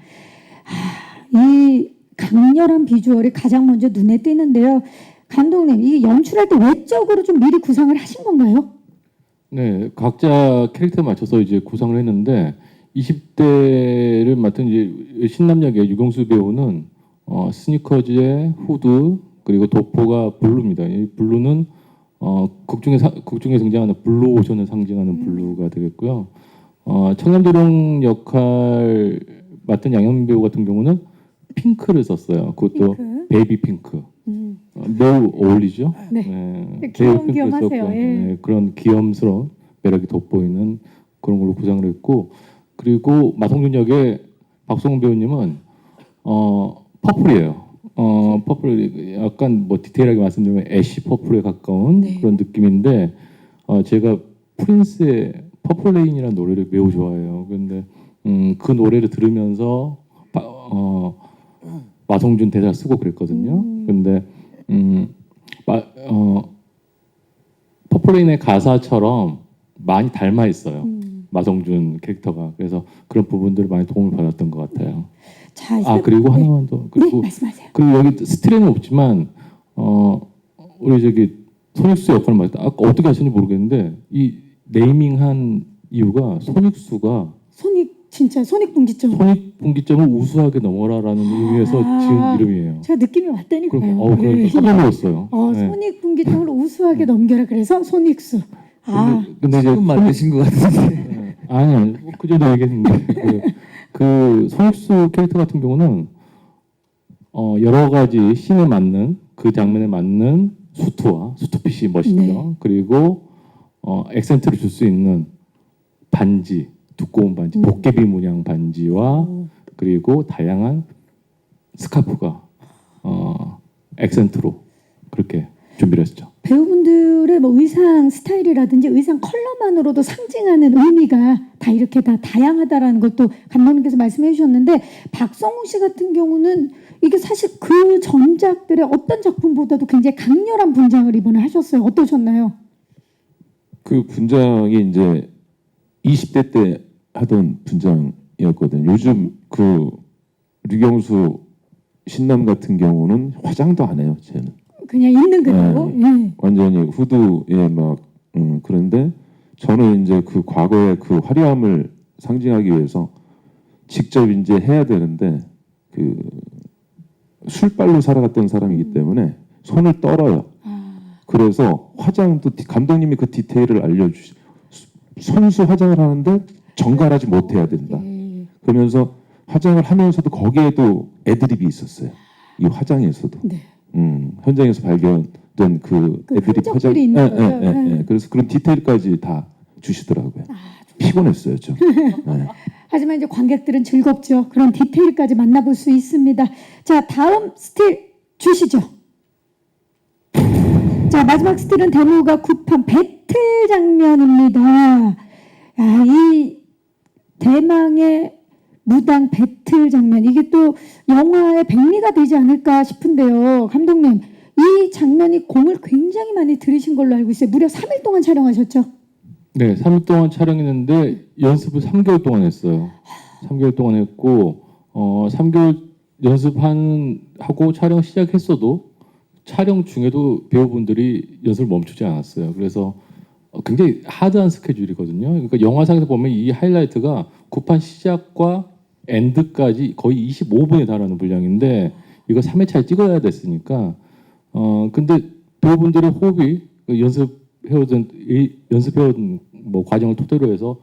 이 강렬한 비주얼이 가장 먼저 눈에 띄는데요. 감독님, 이 연출할 때 외적으로 좀 미리 구상을 하신 건가요? 네, 각자 캐릭터에 맞춰서 이제 구상을 했는데 20대를 맡은 이제 신남역의 유경수 배우는 스니커즈에 후드 그리고 도포가 블루입니다. 이 블루는 극중에 등장하는 블루 오션을 상징하는 블루가 되겠고요. 청남도령 역할 맡은 양현민 배우 같은 경우는 핑크를 썼어요. 그것도 핑크. 베이비 핑크. 매우 어울리죠. 네. 베이비 귀염귀염하세요. 핑크를 썼고, 예. 네, 그런 귀염스러운 매력이 돋보이는 그런 걸로 구상을 했고, 그리고 마성준 역의 박성훈 배우님은 퍼플이에요. 퍼플 약간 뭐 디테일하게 말씀드리면 애쉬 퍼플에 가까운 그런 느낌인데 제가 프린스의 퍼플레인이라는 노래를 매우 좋아해요. 그런데 그 노래를 들으면서 마성준 대사를 쓰고 그랬거든요. 근데 퍼플레인의 가사처럼 많이 닮아 있어요. 마성준 캐릭터가. 그래서 그런 부분들을 많이 도움을 받았던 것 같아요. 자, 그리고 하나만 더. 그리고 말씀하세요. 그리고 여기 스틸에는 없지만 우리 저기 손익수 역할을 맡았다. 아까 어떻게 하시는지 모르겠는데 이 네이밍한 이유가 손익수가 손익분기점. 손익분기점을 우수하게 넘어라라는 의미에서 지은 이름이에요. 제가 느낌이 왔다니까요. 그러니까 깜짝 놀랐어요. 네. 손익분기점을 우수하게 넘겨라. 그래서 손익수. 근데 이제 조금 만드신 것 같은데. 아니 그 전에 얘기했는데 그 손익수 캐릭터 같은 경우는 여러 가지 씬에 맞는 그 장면에 맞는 수트핏이 멋있죠. 네. 그리고 액센트를 줄 수 있는 반지, 두꺼운 반지, 도깨비 문양 반지와 그리고 다양한 스카프가 액센트로 그렇게 준비를 했죠. 배우분들의 뭐 의상 스타일이라든지 의상 컬러만으로도 상징하는 의미가 다 이렇게 다 다양하다라는 것도 감독님께서 말씀해 주셨는데 박성웅 씨 같은 경우는 이게 사실 그 전작들의 어떤 작품보다도 굉장히 강렬한 분장을 이번에 하셨어요. 어떠셨나요? 그 분장이 이제 20대 때 하던 분장이었거든요. 요즘 그 류경수 신남 같은 경우는 화장도 안 해요. 쟤는 그냥 있는 그대로. 예. 완전히 후드에 막 그런데 저는 이제 그 과거의 그 화려함을 상징하기 위해서 직접 이제 해야 되는데 그 술발로 살아갔던 사람이기 때문에 손을 떨어요. 그래서 화장도 감독님이 그 디테일을 알려주시. 손수 화장을 하는데 정갈하지 못해야 된다. 예. 그러면서 화장을 하면서도 거기에도 애드립이 있었어요. 이 화장에서도. 네. 현장에서 발견된 그 애드립 화장. 흔적들이 있는 거죠. 그래서 그런 디테일까지 다 주시더라고요. 피곤했어요, 좀. 네. 하지만 이제 관객들은 즐겁죠. 그런 디테일까지 만나볼 수 있습니다. 자, 다음 스틸 주시죠. 자, 마지막 스틸은 대무가 굽한 배틀 장면입니다. 야, 이 대망의 무당 배틀 장면, 이게 또 영화의 백미가 되지 않을까 싶은데요. 감독님, 이 장면이 공을 굉장히 많이 들이신 걸로 알고 있어요. 무려 3일 동안 촬영하셨죠? 네, 3일 동안 촬영했는데 연습을 3개월 동안 했어요. 3개월 동안 했고 3개월 하고 촬영 시작했어도 촬영 중에도 배우분들이 연습을 멈추지 않았어요. 그래서 굉장히 하드한 스케줄이거든요. 그러니까 영화상에서 보면 이 하이라이트가 굽판 시작과 엔드까지 거의 25분에 달하는 분량인데 이거 3회차에 찍어야 됐으니까 근데 배우분들의 호흡이 연습해온 뭐 과정을 토대로 해서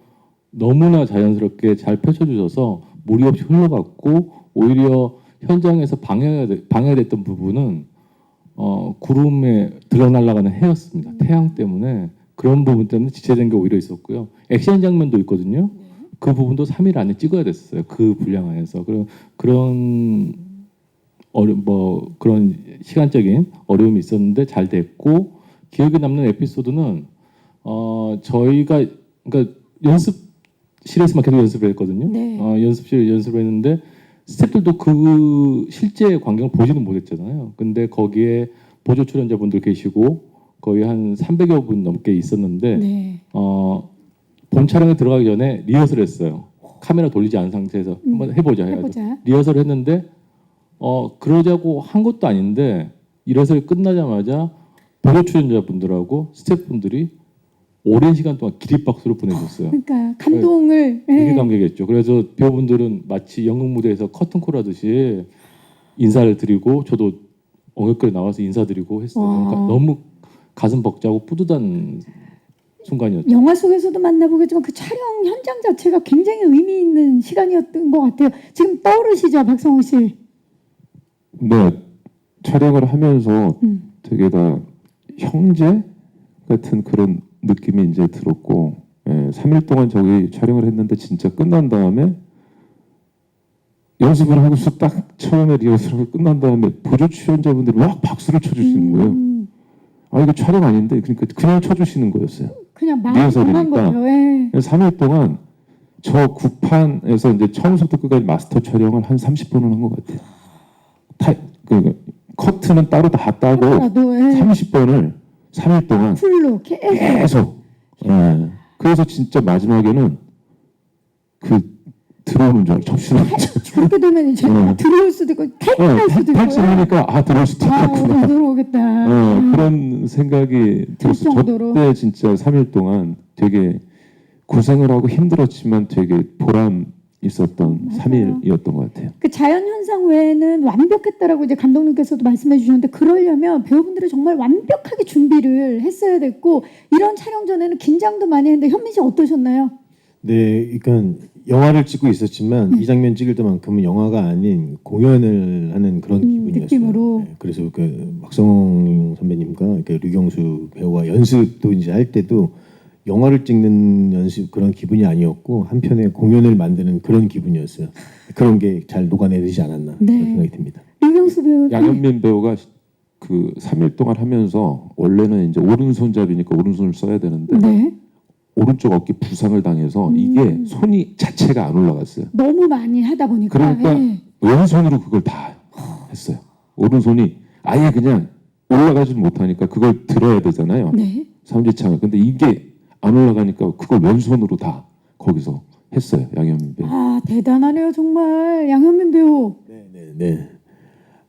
너무나 자연스럽게 잘 펼쳐주셔서 무리 없이 흘러갔고 오히려 현장에서 방해됐던 부분은 구름에 들어날아가는 해였습니다. 태양 때문에 그런 부분 때문에 지체된 게 오히려 있었고요. 액션 장면도 있거든요. 그 부분도 3일 안에 찍어야 됐어요. 그 분량 안에서 그런 그런 시간적인 어려움이 있었는데 잘 됐고 기억에 남는 에피소드는 저희가 그러니까 연습실에서만 계속 연습을 했거든요. 네. 연습실 연습을 했는데 스태프들도 그 실제 광경을 보지는 못했잖아요. 근데 거기에 보조 출연자분들 계시고 거의 한 300여 분 넘게 있었는데 네. 본 촬영에 들어가기 전에 리허설을 했어요. 카메라 돌리지 않은 상태에서 한번 해보자 해가지고 리허설을 했는데 그러자고 한 것도 아닌데 리허설이 끝나자마자 보조 출연자분들하고 스태프분들이 오랜 시간 동안 기립박수를 보내줬어요. 그러니까 감동을 되게 감격했죠. 그래서 배우분들은 마치 연극 무대에서 커튼콜 하듯이 인사를 드리고 저도 엉역거리 나와서 인사드리고 했어요. 그러니까 너무 가슴 벅차고 뿌듯한 순간이었죠. 영화 속에서도 만나보겠지만 그 촬영 현장 자체가 굉장히 의미 있는 시간이었던 것 같아요. 지금 떠오르시죠, 박성호 씨? 네, 촬영을 하면서 되게 다 형제 같은 그런 느낌이 이제 들었고 3일 동안 저기 촬영을 했는데 진짜 끝난 다음에 연습을 하고서 딱 처음에 리허설을 끝난 다음에 보조 출연자분들이 막 박수를 쳐주시는 거예요. 아 이거 촬영 아닌데 그러니까 그냥 쳐주시는 거였어요. 그냥 마음이 동한 거예요. 예. 3일 동안 저 구판에서 이제 처음부터 끝까지 마스터 촬영을 한 30분을 한 것 같아요. 커트는 따로 다 따고 30번을 3일 동안 풀로 계속. 그래서 진짜 마지막에는 그 들어오는 줄 알고 접시는 그렇게 되면 이제 들어올 수도 있고 탈출할 수도 있고 탈출하니까 들어올 수도 있구나. 들어오겠다. 그런 생각이 들었어요. 정도로. 저때 진짜 3일 동안 되게 고생을 하고 힘들었지만 되게 보람 있었던 3일이었던 것 같아요. 그 자연 현상 외에는 완벽했다라고 이제 감독님께서도 말씀해 주셨는데 그러려면 배우분들이 정말 완벽하게 준비를 했어야 됐고 이런 촬영 전에는 긴장도 많이 했는데 현민 씨 어떠셨나요? 네, 그러니까 영화를 찍고 있었지만 이 장면 찍을 때만큼은 영화가 아닌 공연을 하는 그런 기분이었어요. 느낌으로. 네, 그래서 그 박성웅 선배님과 그 류경수 배우와 연습도 이제 할 때도 영화를 찍는 연습 그런 기분이 아니었고 한편에 공연을 만드는 그런 기분이었어요. 그런 게 잘 녹아내리지 않았나 그런 생각이 듭니다. 류경수 배우 양현민 배우가 그 3일 동안 하면서 원래는 이제 오른손잡이니까 오른손을 써야 되는데 네. 오른쪽 어깨 부상을 당해서 이게 손이 자체가 안 올라갔어요. 너무 많이 하다 보니까 그러니까 왼손으로 그걸 다 했어요. 오른손이 아예 그냥 올라가지 못하니까 그걸 들어야 되잖아요. 네. 삼지창을. 근데 이게 안 올라가니까 그걸 왼손으로 다 거기서 했어요. 양현민 배우. 아 대단하네요 정말 양현민 배우. 네.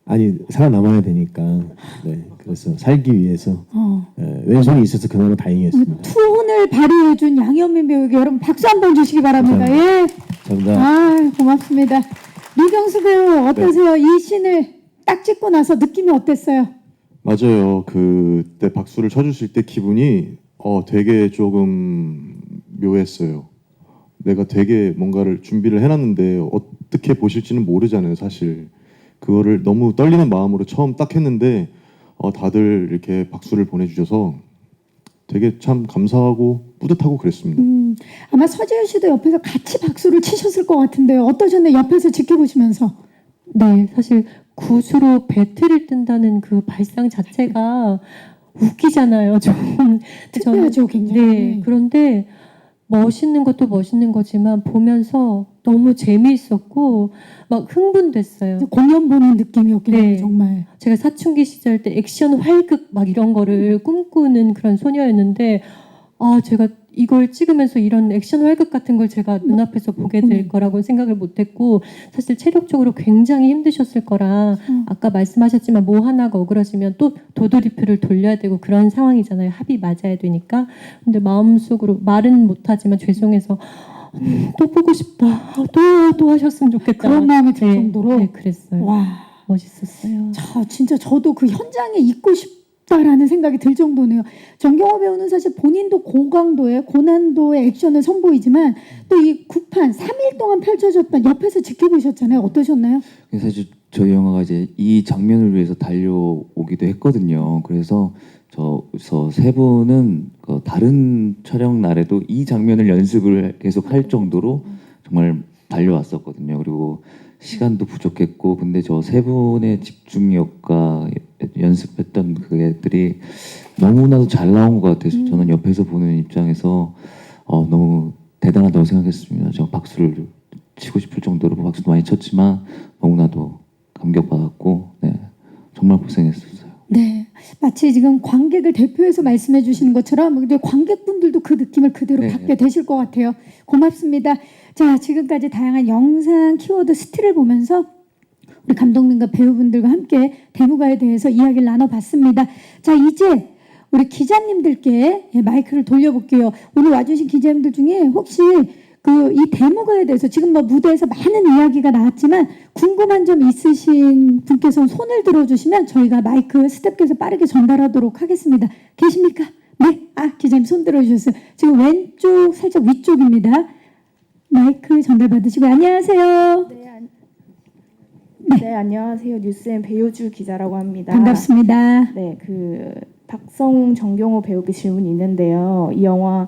아니 살아남아야 되니까. 네. 그래서 살기 위해서 왼손이 있어서 그나마 다행이었습니다. 투혼을 발휘해준 양현민 배우에게 여러분 박수 한번 주시기 바랍니다. 예. 감사합니다. 아 고맙습니다. 류경수 배우 어떠세요? 이 씬을 딱 찍고 나서 느낌이 어땠어요? 맞아요. 그때 박수를 쳐주실 때 기분이 되게 조금 묘했어요. 내가 되게 뭔가를 준비를 해놨는데 어떻게 보실지는 모르잖아요, 사실. 그거를 너무 떨리는 마음으로 처음 딱 했는데 다들 이렇게 박수를 보내주셔서 되게 참 감사하고 뿌듯하고 그랬습니다. 아마 서재현 씨도 옆에서 같이 박수를 치셨을 것 같은데요. 어떠셨나요? 옆에서 지켜보시면서. 네, 사실 굿으로 배틀을 뜬다는 그 발상 자체가 웃기잖아요. 좀 특별하죠, 굉장히. 네, 그런데 멋있는 것도 멋있는 거지만 보면서 너무 재미있었고 막 흥분됐어요. 공연 보는 느낌이었겠네요, 네. 정말. 제가 사춘기 시절 때 액션 활극 막 이런 거를 꿈꾸는 그런 소녀였는데 제가 이걸 찍으면서 이런 액션 활극 같은 걸 제가 눈앞에서 보게 될 거라고 생각을 못했고 사실 체력적으로 굉장히 힘드셨을 거라 아까 말씀하셨지만 뭐 하나가 억울하시면 또 도돌이표를 돌려야 되고 그런 상황이잖아요. 합이 맞아야 되니까. 근데 마음속으로 말은 못하지만 죄송해서 또 보고 싶다. 또 하셨으면 좋겠다. 그런 마음이 들 네, 정도로. 네, 그랬어요. 와, 멋있었어요. 진짜 저도 그 현장에 있고 싶다라는 생각이 들 정도네요. 정경호 배우는 사실 본인도 고강도의 고난도의 액션을 선보이지만 또 이 구판 3일 동안 펼쳐졌던 옆에서 지켜보셨잖아요. 어떠셨나요? 사실 저희 영화가 이제 이 장면을 위해서 달려오기도 했거든요. 그래서 저 세 분은 다른 촬영 날에도 이 장면을 연습을 계속 할 정도로 정말 달려왔었거든요. 그리고 시간도 부족했고, 근데 저 세 분의 집중력과 연습했던 그들이 너무나도 잘 나온 것 같아서 저는 옆에서 보는 입장에서 너무 대단하다고 생각했습니다. 제가 박수를 치고 싶을 정도로 박수도 많이 쳤지만 너무나도 감격받았고, 네, 정말 고생했었어요. 네, 마치 지금 관객을 대표해서 말씀해 주시는 것처럼 근데 관객분들도 그 느낌을 그대로 네. 받게 되실 것 같아요. 고맙습니다. 자, 지금까지 다양한 영상 키워드 스틸을 보면서 우리 감독님과 배우분들과 함께 대무가에 대해서 이야기를 나눠봤습니다. 자, 이제 우리 기자님들께 마이크를 돌려볼게요. 오늘 와주신 기자님들 중에 혹시 이 대무가에 대해서 지금 무대에서 많은 이야기가 나왔지만 궁금한 점 있으신 분께서 손을 들어주시면 저희가 마이크 스태프께서 빠르게 전달하도록 하겠습니다. 계십니까? 네, 기자님 손 들어주셨어요. 지금 왼쪽 살짝 위쪽입니다. 마이크 전달 받으시고 안녕하세요. 네, 안녕하세요. 뉴스엔 배효주 기자라고 합니다. 반갑습니다. 네, 박성웅, 정경호 배우께 질문이 있는데요. 이 영화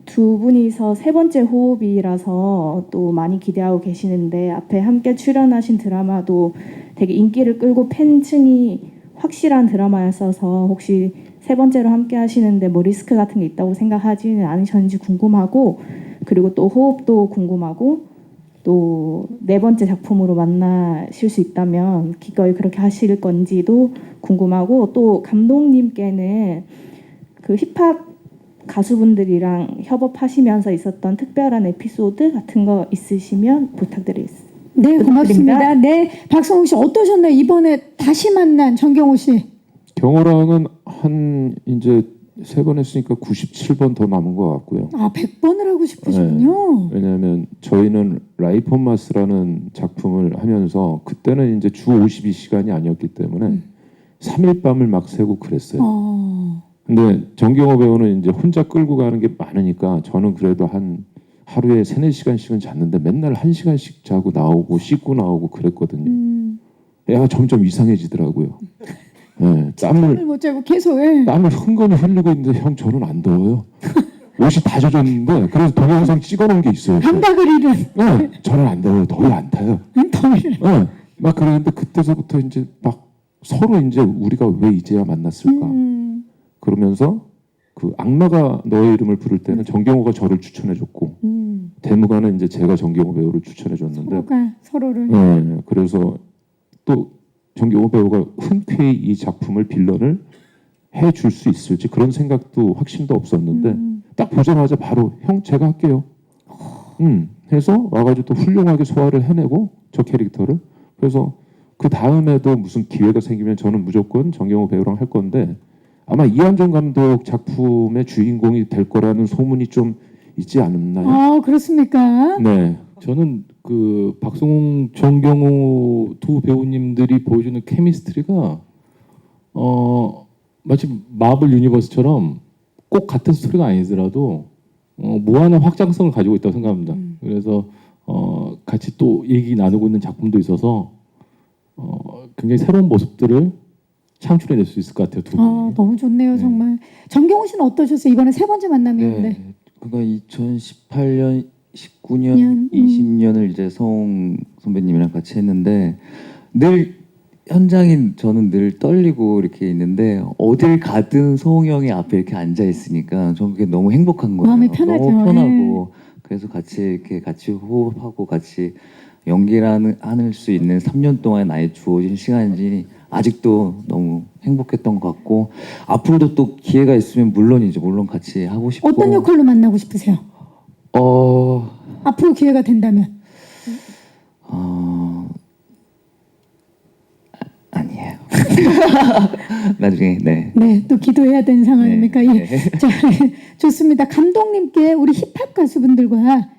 두 분이서 세 번째 호흡이라서 또 많이 기대하고 계시는데 앞에 함께 출연하신 드라마도 되게 인기를 끌고 팬층이 확실한 드라마였어서 혹시 세 번째로 함께 하시는데 뭐 리스크 같은 게 있다고 생각하지는 않으셨는지 궁금하고 그리고 또 호흡도 궁금하고 또 네 번째 작품으로 만나실 수 있다면 기꺼이 그렇게 하실 건지도 궁금하고 또 감독님께는 그 힙합 가수분들이랑 협업하시면서 있었던 특별한 에피소드 같은 거 있으시면 부탁드리겠습니다. 네, 고맙습니다. 네, 박성웅 씨 어떠셨나요? 이번에 다시 만난 정경호 씨. 경호랑은 한 이제 3번 했으니까 97번 더 남은 것 같고요. 100번을 하고 싶으시군요. 왜냐하면 저희는 라이프 온 마스라는 작품을 하면서 그때는 이제 주 52시간이 아니었기 때문에 3일 밤을 막 새고 그랬어요. 근데 정경호 배우는 이제 혼자 끌고 가는 게 많으니까 저는 그래도 한 하루에 3-4시간씩은 잤는데 맨날 1시간씩 자고 나오고 씻고 나오고 그랬거든요. 애가 점점 이상해지더라고요. 네, 땀을 못 자고 계속. 땀을 흥건히 흘리고 있는데 형 저는 안 더워요. 옷이 다 젖었는데 그래서 동영상 찍어놓은 게 있어요. 한바그리를. 네, 저는 안 더워요. 더위 안 타요. 더위를. 네, 막 그랬는데 그때서부터 이제 막 서로 이제 우리가 왜 이제야 만났을까 그러면서 그 악마가 너의 이름을 부를 때는 정경호가 저를 추천해줬고 대무가는 이제 제가 정경호 배우를 추천해줬는데 서로를. 네, 그래서 또 정경호 배우가 흔쾌히 이 작품을 빌런을 해줄 수 있을지 그런 생각도 확신도 없었는데 딱 보자마자 바로 형 제가 할게요. 해서 와가지고 또 훌륭하게 소화를 해내고 저 캐릭터를. 그래서 그 다음에도 무슨 기회가 생기면 저는 무조건 정경호 배우랑 할 건데 아마 이한정 감독 작품의 주인공이 될 거라는 소문이 좀 있지 않나요? 아, 그렇습니까? 네. 저는 그 박성웅, 정경호 두 배우님들이 보여주는 케미스트리가 마치 마블 유니버스처럼 꼭 같은 스토리가 아니더라도 무한한 확장성을 가지고 있다고 생각합니다. 그래서 같이 또 얘기 나누고 있는 작품도 있어서 굉장히 새로운 모습들을 창출해낼 수 있을 것 같아요. 두 분이. 아, 너무 좋네요, 정말. 정경호 씨는 어떠셨어요? 이번에 세 번째 만남이었는데. 네. 그러니까 2018년, 19년, 20년을 이제 성웅 선배님이랑 같이 했는데 늘 현장인 저는 늘 떨리고 이렇게 있는데 어딜 가든 성웅 형이 앞에 이렇게 앉아 있으니까 저는 그게 너무 행복한 거예요. 마음이 편하죠. 너무 편하고 그래서 같이 이렇게 같이 호흡하고 같이 연기를 하는 수 있는 3년 동안 나의 주어진 시간이 아직도 너무 행복했던 것 같고 앞으로도 또 기회가 있으면 물론 같이 하고 싶고 어떤 역할로 만나고 싶으세요? 앞으로 기회가 된다면. 아니에요. 나중에 네. 네, 또 기도해야 되는 상황입니까? 네, 예. 자, 좋습니다. 감독님께 우리 힙합 가수분들과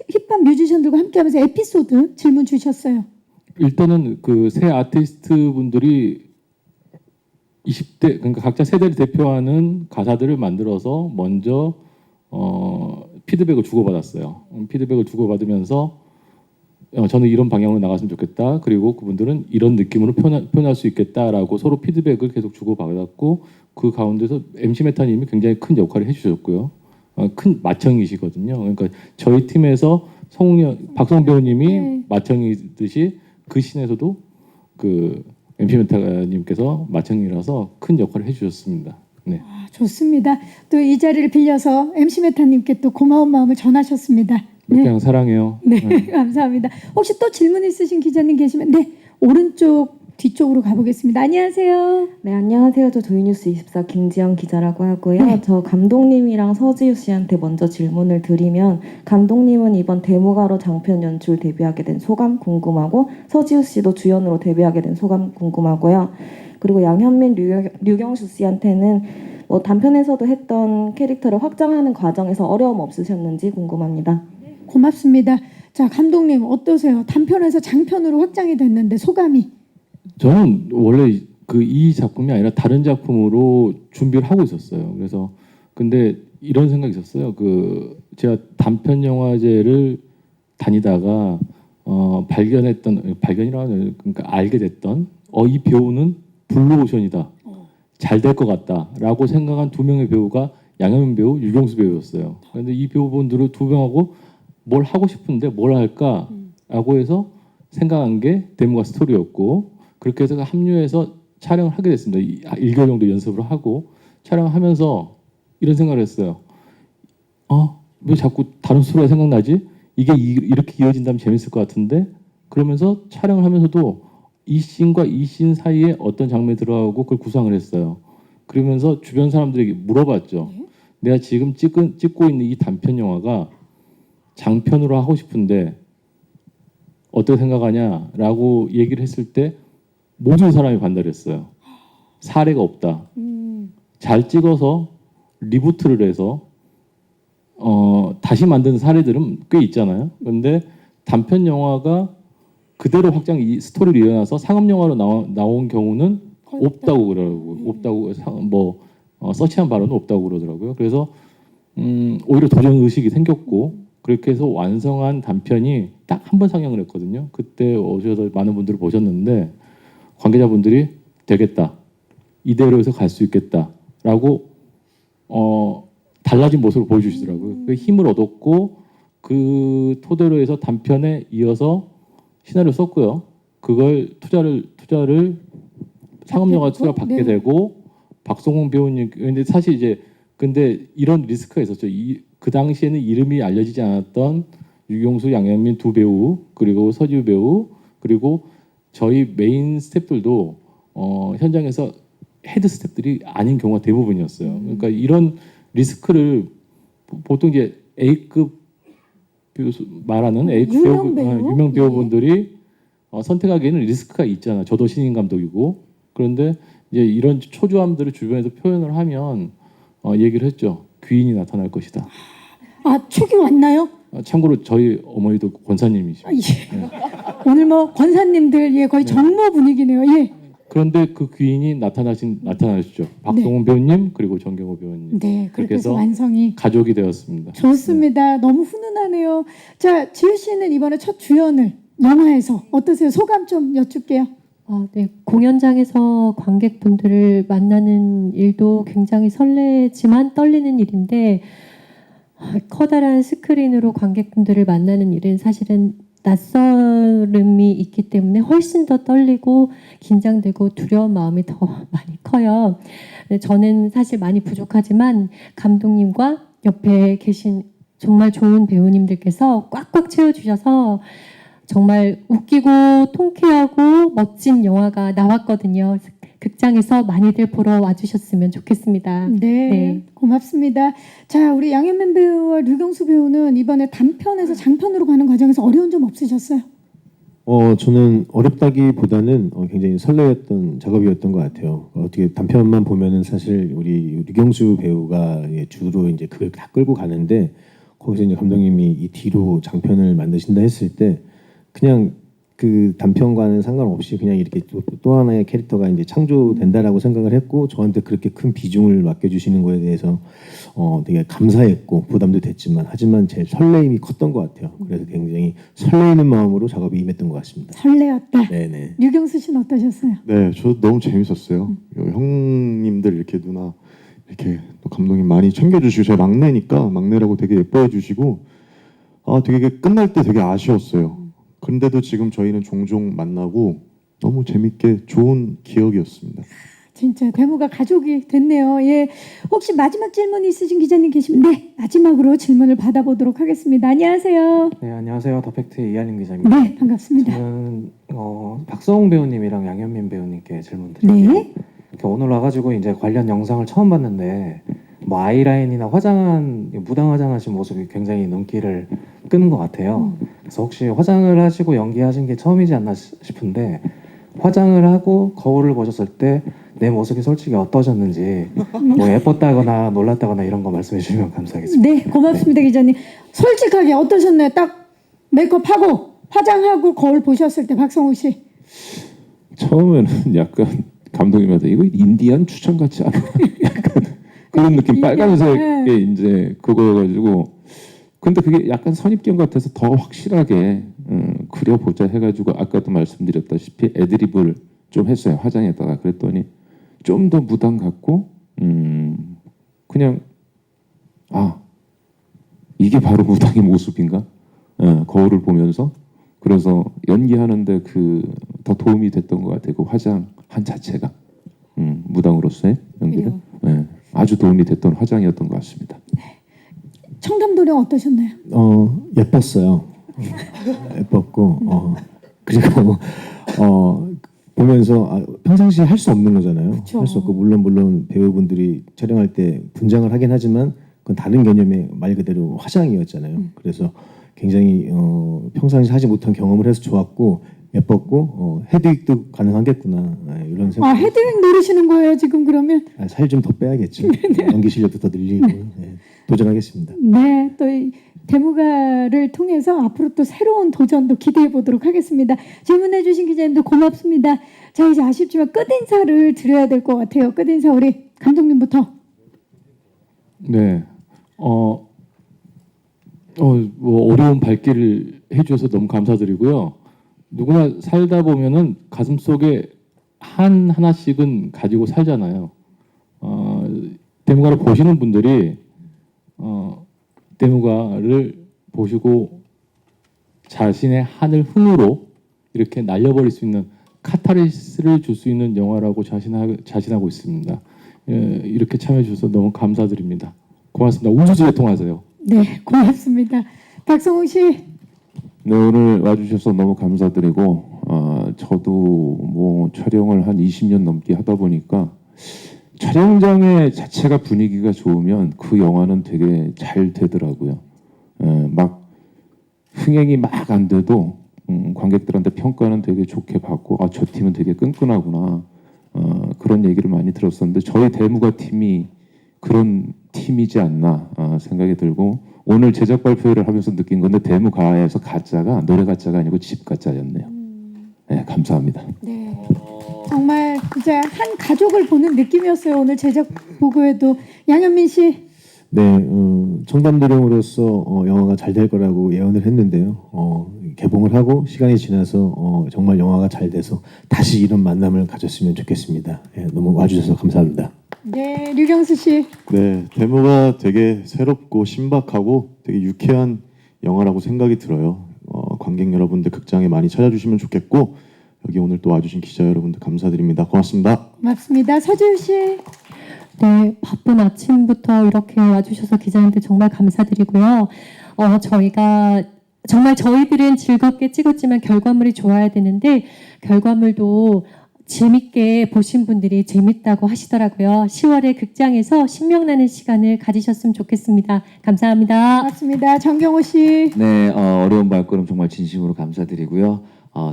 힙합 뮤지션들과 함께하면서 에피소드 질문 주셨어요. 일단은 그 새 아티스트 분들이 20대 그러니까 각자 세대를 대표하는 가사들을 만들어서 먼저 피드백을 주고받았어요. 피드백을 주고받으면서 저는 이런 방향으로 나갔으면 좋겠다. 그리고 그분들은 이런 느낌으로 표현할 수 있겠다라고 서로 피드백을 계속 주고받았고 그 가운데서 MC 메타님이 굉장히 큰 역할을 해주셨고요. 큰 맏형이시거든요. 그러니까 저희 팀에서 박성훈 배우님이 네. 맏형이듯이 그 신에서도 그 MC 메타님께서 맏형이라서 큰 역할을 해주셨습니다. 네. 아, 좋습니다. 또 이 자리를 빌려서 MC 메타님께 또 고마운 마음을 전하셨습니다. 네, 그냥 사랑해요. 네, 감사합니다. 혹시 또 질문 있으신 기자님 계시면 네, 오른쪽 뒤쪽으로 가보겠습니다. 안녕하세요. 네, 안녕하세요. 저 조이뉴스 24 김지영 기자라고 하고요. 네. 저 감독님이랑 서지우 씨한테 먼저 질문을 드리면 감독님은 이번 대무가로 장편 연출 데뷔하게 된 소감 궁금하고 서지우 씨도 주연으로 데뷔하게 된 소감 궁금하고요. 그리고 양현민, 류경수 씨한테는 뭐 단편에서도 했던 캐릭터를 확장하는 과정에서 어려움 없으셨는지 궁금합니다. 고맙습니다. 자, 감독님 어떠세요? 단편에서 장편으로 확장이 됐는데 소감이? 저는 원래 그 이 작품이 아니라 다른 작품으로 준비를 하고 있었어요. 그래서 근데 이런 생각이 있었어요. 그 제가 단편 영화제를 다니다가 발견이라 그러니까 알게 됐던 이 배우는 블루오션이다. 잘 될 것 같다라고 생각한 두 명의 배우가 양현민 배우, 유경수 배우였어요. 그런데 이 배우분들을 두 명하고 뭘 하고 싶은데 뭘 할까라고 해서 생각한 게 대무가 스토리였고 그렇게 해서 합류해서 촬영을 하게 됐습니다. 1개월 정도 연습을 하고 촬영을 하면서 이런 생각을 했어요. 왜 자꾸 다른 스토리가 생각나지? 이게 이렇게 이어진다면 재밌을 것 같은데 그러면서 촬영을 하면서도 이 씬과 이 씬 사이에 어떤 장면이 들어가고 그걸 구상을 했어요. 그러면서 주변 사람들에게 물어봤죠. 내가 지금 찍고 있는 이 단편 영화가 장편으로 하고 싶은데 어떻게 생각하냐라고 얘기를 했을 때 모든 사람이 반대했어요. 사례가 없다. 잘 찍어서 리부트를 해서 다시 만든 사례들은 꽤 있잖아요. 그런데 단편 영화가 그대로 이 스토리를 이어나서 상업 영화로 나온 경우는 없다고 그러고 없다고 서치한 발언은 없다고 그러더라고요. 그래서 오히려 도전 의식이 생겼고 그렇게 해서 완성한 단편이 딱 한 번 상영을 했거든요. 그때 오셔서 많은 분들이 보셨는데 관계자분들이 되겠다. 이대로 해서 갈 수 있겠다라고 달라진 모습을 보여주시더라고요. 그 힘을 얻었고 그 토대로 해서 단편에 이어서 시나리오 썼고요. 그걸 투자를 상업영화 투자 받게 네. 되고 박성웅 배우님 근데 사실 이제 근데 이런 리스크가 있었죠. 그 당시에는 이름이 알려지지 않았던 유경수, 양현민 두 배우 그리고 서지우 배우 그리고 저희 메인 스태프들도 현장에서 헤드 스태프들이 아닌 경우가 대부분이었어요. 그러니까 이런 리스크를 보통 이제 A급 말하는 H 유명 배우? 유명 배우분들이 선택하기에는 리스크가 있잖아. 저도 신인 감독이고. 그런데 이제 이런 초조함들을 주변에서 표현을 하면 얘기를 했죠. 귀인이 나타날 것이다. 아, 촉이 왔나요? 참고로 저희 어머니도 권사님이시죠. 아, 예. 오늘 뭐 권사님들 예 거의 정모 분위기네요. 예. 그런데 그 귀인이 나타나셨죠. 박동훈 배우님 그리고 정경호 배우님. 네, 그렇게 그렇게 해서 해서 완성이 가족이 되었습니다. 좋습니다. 너무 훈훈하네요. 자, 지우 씨는 이번에 첫 주연을 영화에서 어떠세요? 소감 좀 여쭐게요. 네. 공연장에서 관객분들을 만나는 일도 굉장히 설레지만 떨리는 일인데 커다란 스크린으로 관객분들을 만나는 일은 사실은 낯설음이 있기 때문에 훨씬 더 떨리고 긴장되고 두려운 마음이 더 많이 커요. 저는 사실 많이 부족하지만 감독님과 옆에 계신 정말 좋은 배우님들께서 꽉꽉 채워주셔서 정말 웃기고 통쾌하고 멋진 영화가 나왔거든요. 극장에서 많이들 보러 와주셨으면 좋겠습니다. 네, 고맙습니다. 자, 우리 양현민 배우와 류경수 배우는 이번에 단편에서 장편으로 가는 과정에서 어려운 점 없으셨어요? 저는 어렵다기보다는 굉장히 설레었던 작업이었던 것 같아요. 어떻게 단편만 보면은 사실 우리 류경수 배우가 주로 이제 그걸 다 끌고 가는데 거기서 이제 감독님이 이 뒤로 장편을 만드신다 했을 때 그냥 그 단편과는 상관없이 그냥 이렇게 또 하나의 캐릭터가 이제 창조된다라고 생각을 했고 저한테 그렇게 큰 비중을 맡겨주시는 거에 대해서 되게 감사했고 부담도 됐지만 하지만 제일 설레임이 컸던 것 같아요. 그래서 굉장히 설레이는 마음으로 작업에 임했던 것 같습니다. 설레었다. 네네. 류경수 씨는 어떠셨어요? 네, 저 너무 재밌었어요. 형님들 이렇게 누나 이렇게 또 감독님 많이 챙겨주시고 제가 막내라고 되게 예뻐해 주시고 되게 끝날 때 되게 아쉬웠어요. 그런데도 지금 저희는 종종 만나고 너무 재밌게 좋은 기억이었습니다. 진짜 대무가 가족이 됐네요. 예, 혹시 마지막 질문 있으신 기자님 계시면 네, 마지막으로 질문을 받아보도록 하겠습니다. 안녕하세요. 네, 안녕하세요. 더팩트의 이한림 기자입니다. 네, 반갑습니다. 저는 박서홍 배우님이랑 양현민 배우님께 질문 드릴게요. 네. 이렇게 오늘 와가지고 이제 관련 영상을 처음 봤는데 뭐 아이라인이나 무당 화장하신 모습이 굉장히 눈길을 끄는 것 같아요. 그래서 혹시 화장을 하시고 연기하신 게 처음이지 않나 싶은데 화장을 하고 거울을 보셨을 때 내 모습이 솔직히 어떠셨는지 뭐 예뻤다거나 놀랐다거나 이런 거 말씀해 주시면 감사하겠습니다. 네, 고맙습니다, 기자님. 솔직하게 어떠셨나요? 딱 메이크업하고 화장하고 거울 보셨을 때 박성우 씨. 처음에는 약간 감독님한테 이거 인디안 추천 같지 않아? 약간 그런 느낌 빨간색의 이제 그거여가지고 근데 그게 약간 선입견 같아서 더 확실하게 그려보자 해가지고 아까도 말씀드렸다시피 애드립을 좀 했어요. 화장에다가 그랬더니 좀 더 무당 같고 그냥 이게 바로 무당의 모습인가? 거울을 보면서 그래서 연기하는데 더 도움이 됐던 것 같아요. 그 화장 한 자체가 무당으로서의 연기를 아주 도움이 됐던 화장이었던 것 같습니다. 청담도령 어떠셨나요? 예뻤어요. 예뻤고 그리고 보면서 평상시에 할 수 없는 거잖아요. 할 수 없고 물론 배우분들이 촬영할 때 분장을 하긴 하지만 그건 다른 개념의 말 그대로 화장이었잖아요. 그래서 굉장히 평상시 하지 못한 경험을 해서 좋았고 예뻤고 헤드윅도 가능하겠구나 이런 생각. 헤드윅 노리시는 거예요 지금 그러면? 살 좀 더 빼야겠죠. 연기 실력도 더 늘리고 도전하겠습니다. 네, 또 이 대무가를 통해서 앞으로 또 새로운 도전도 기대해 보도록 하겠습니다. 질문해 주신 기자님도 고맙습니다. 자, 이제 아쉽지만 끝인사를 드려야 될 것 같아요. 끝인사 우리 감독님부터. 네. 뭐 어려운 발길을 해주셔서 너무 감사드리고요. 누구나 살다 보면은 가슴 속에 하나씩은 가지고 살잖아요. 대무가를 보시는 분들이 대무가를 보시고 자신의 하늘 흥으로 이렇게 날려버릴 수 있는 카타르시스를 줄 수 있는 영화라고 자신하고 있습니다. 이렇게 참여해 주셔서 너무 감사드립니다. 고맙습니다. 우주재통하세요. 네, 고맙습니다. 박성웅 씨. 네, 오늘 와주셔서 너무 감사드리고 저도 뭐 촬영을 한 20년 넘게 하다 보니까 촬영장의 자체가 분위기가 좋으면 그 영화는 되게 잘 되더라고요. 막 흥행이 막 안 돼도 관객들한테 평가는 되게 좋게 받고 저 팀은 되게 끈끈하구나 그런 얘기를 많이 들었었는데 저희 대무가 팀이 그런 팀이지 않나 생각이 들고 오늘 제작 발표회를 하면서 느낀 건데 대무가에서 가짜가 노래 가짜가 아니고 집 가짜였네요. 네, 감사합니다. 네. 정말 이제 한 가족을 보는 느낌이었어요. 오늘 제작 보고에도 양현민 씨. 네, 청담도령으로서 영화가 잘 될 거라고 예언을 했는데요. 개봉을 하고 시간이 지나서 정말 영화가 잘 돼서 다시 이런 만남을 가졌으면 좋겠습니다. 예, 너무 와주셔서 감사합니다. 네, 류경수 씨. 네, 데모가 되게 새롭고 신박하고 되게 유쾌한 영화라고 생각이 들어요. 관객 여러분들 극장에 많이 찾아주시면 좋겠고 여기 오늘 또 와주신 기자 여러분들 감사드립니다. 고맙습니다. 맞습니다. 서지우 씨. 네, 바쁜 아침부터 이렇게 와주셔서 기자님들 정말 감사드리고요. 저희가 정말 저희들은 즐겁게 찍었지만 결과물이 좋아야 되는데 결과물도 재밌게 보신 분들이 재밌다고 하시더라고요. 10월에 극장에서 신명나는 시간을 가지셨으면 좋겠습니다. 감사합니다. 맞습니다. 정경호 씨. 네, 어려운 발걸음 정말 진심으로 감사드리고요.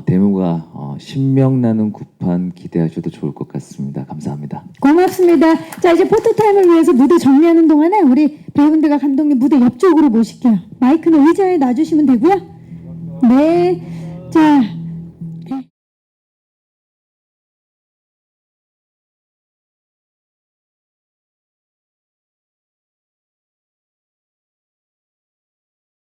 대무가 신명나는 구판 기대하셔도 좋을 것 같습니다. 감사합니다. 고맙습니다. 자, 이제 포토타임을 위해서 무대 정리하는 동안에 우리 배우분들과 감독님 무대 옆쪽으로 모실게요. 마이크는 의자에 놔주시면 되고요. 네. 자,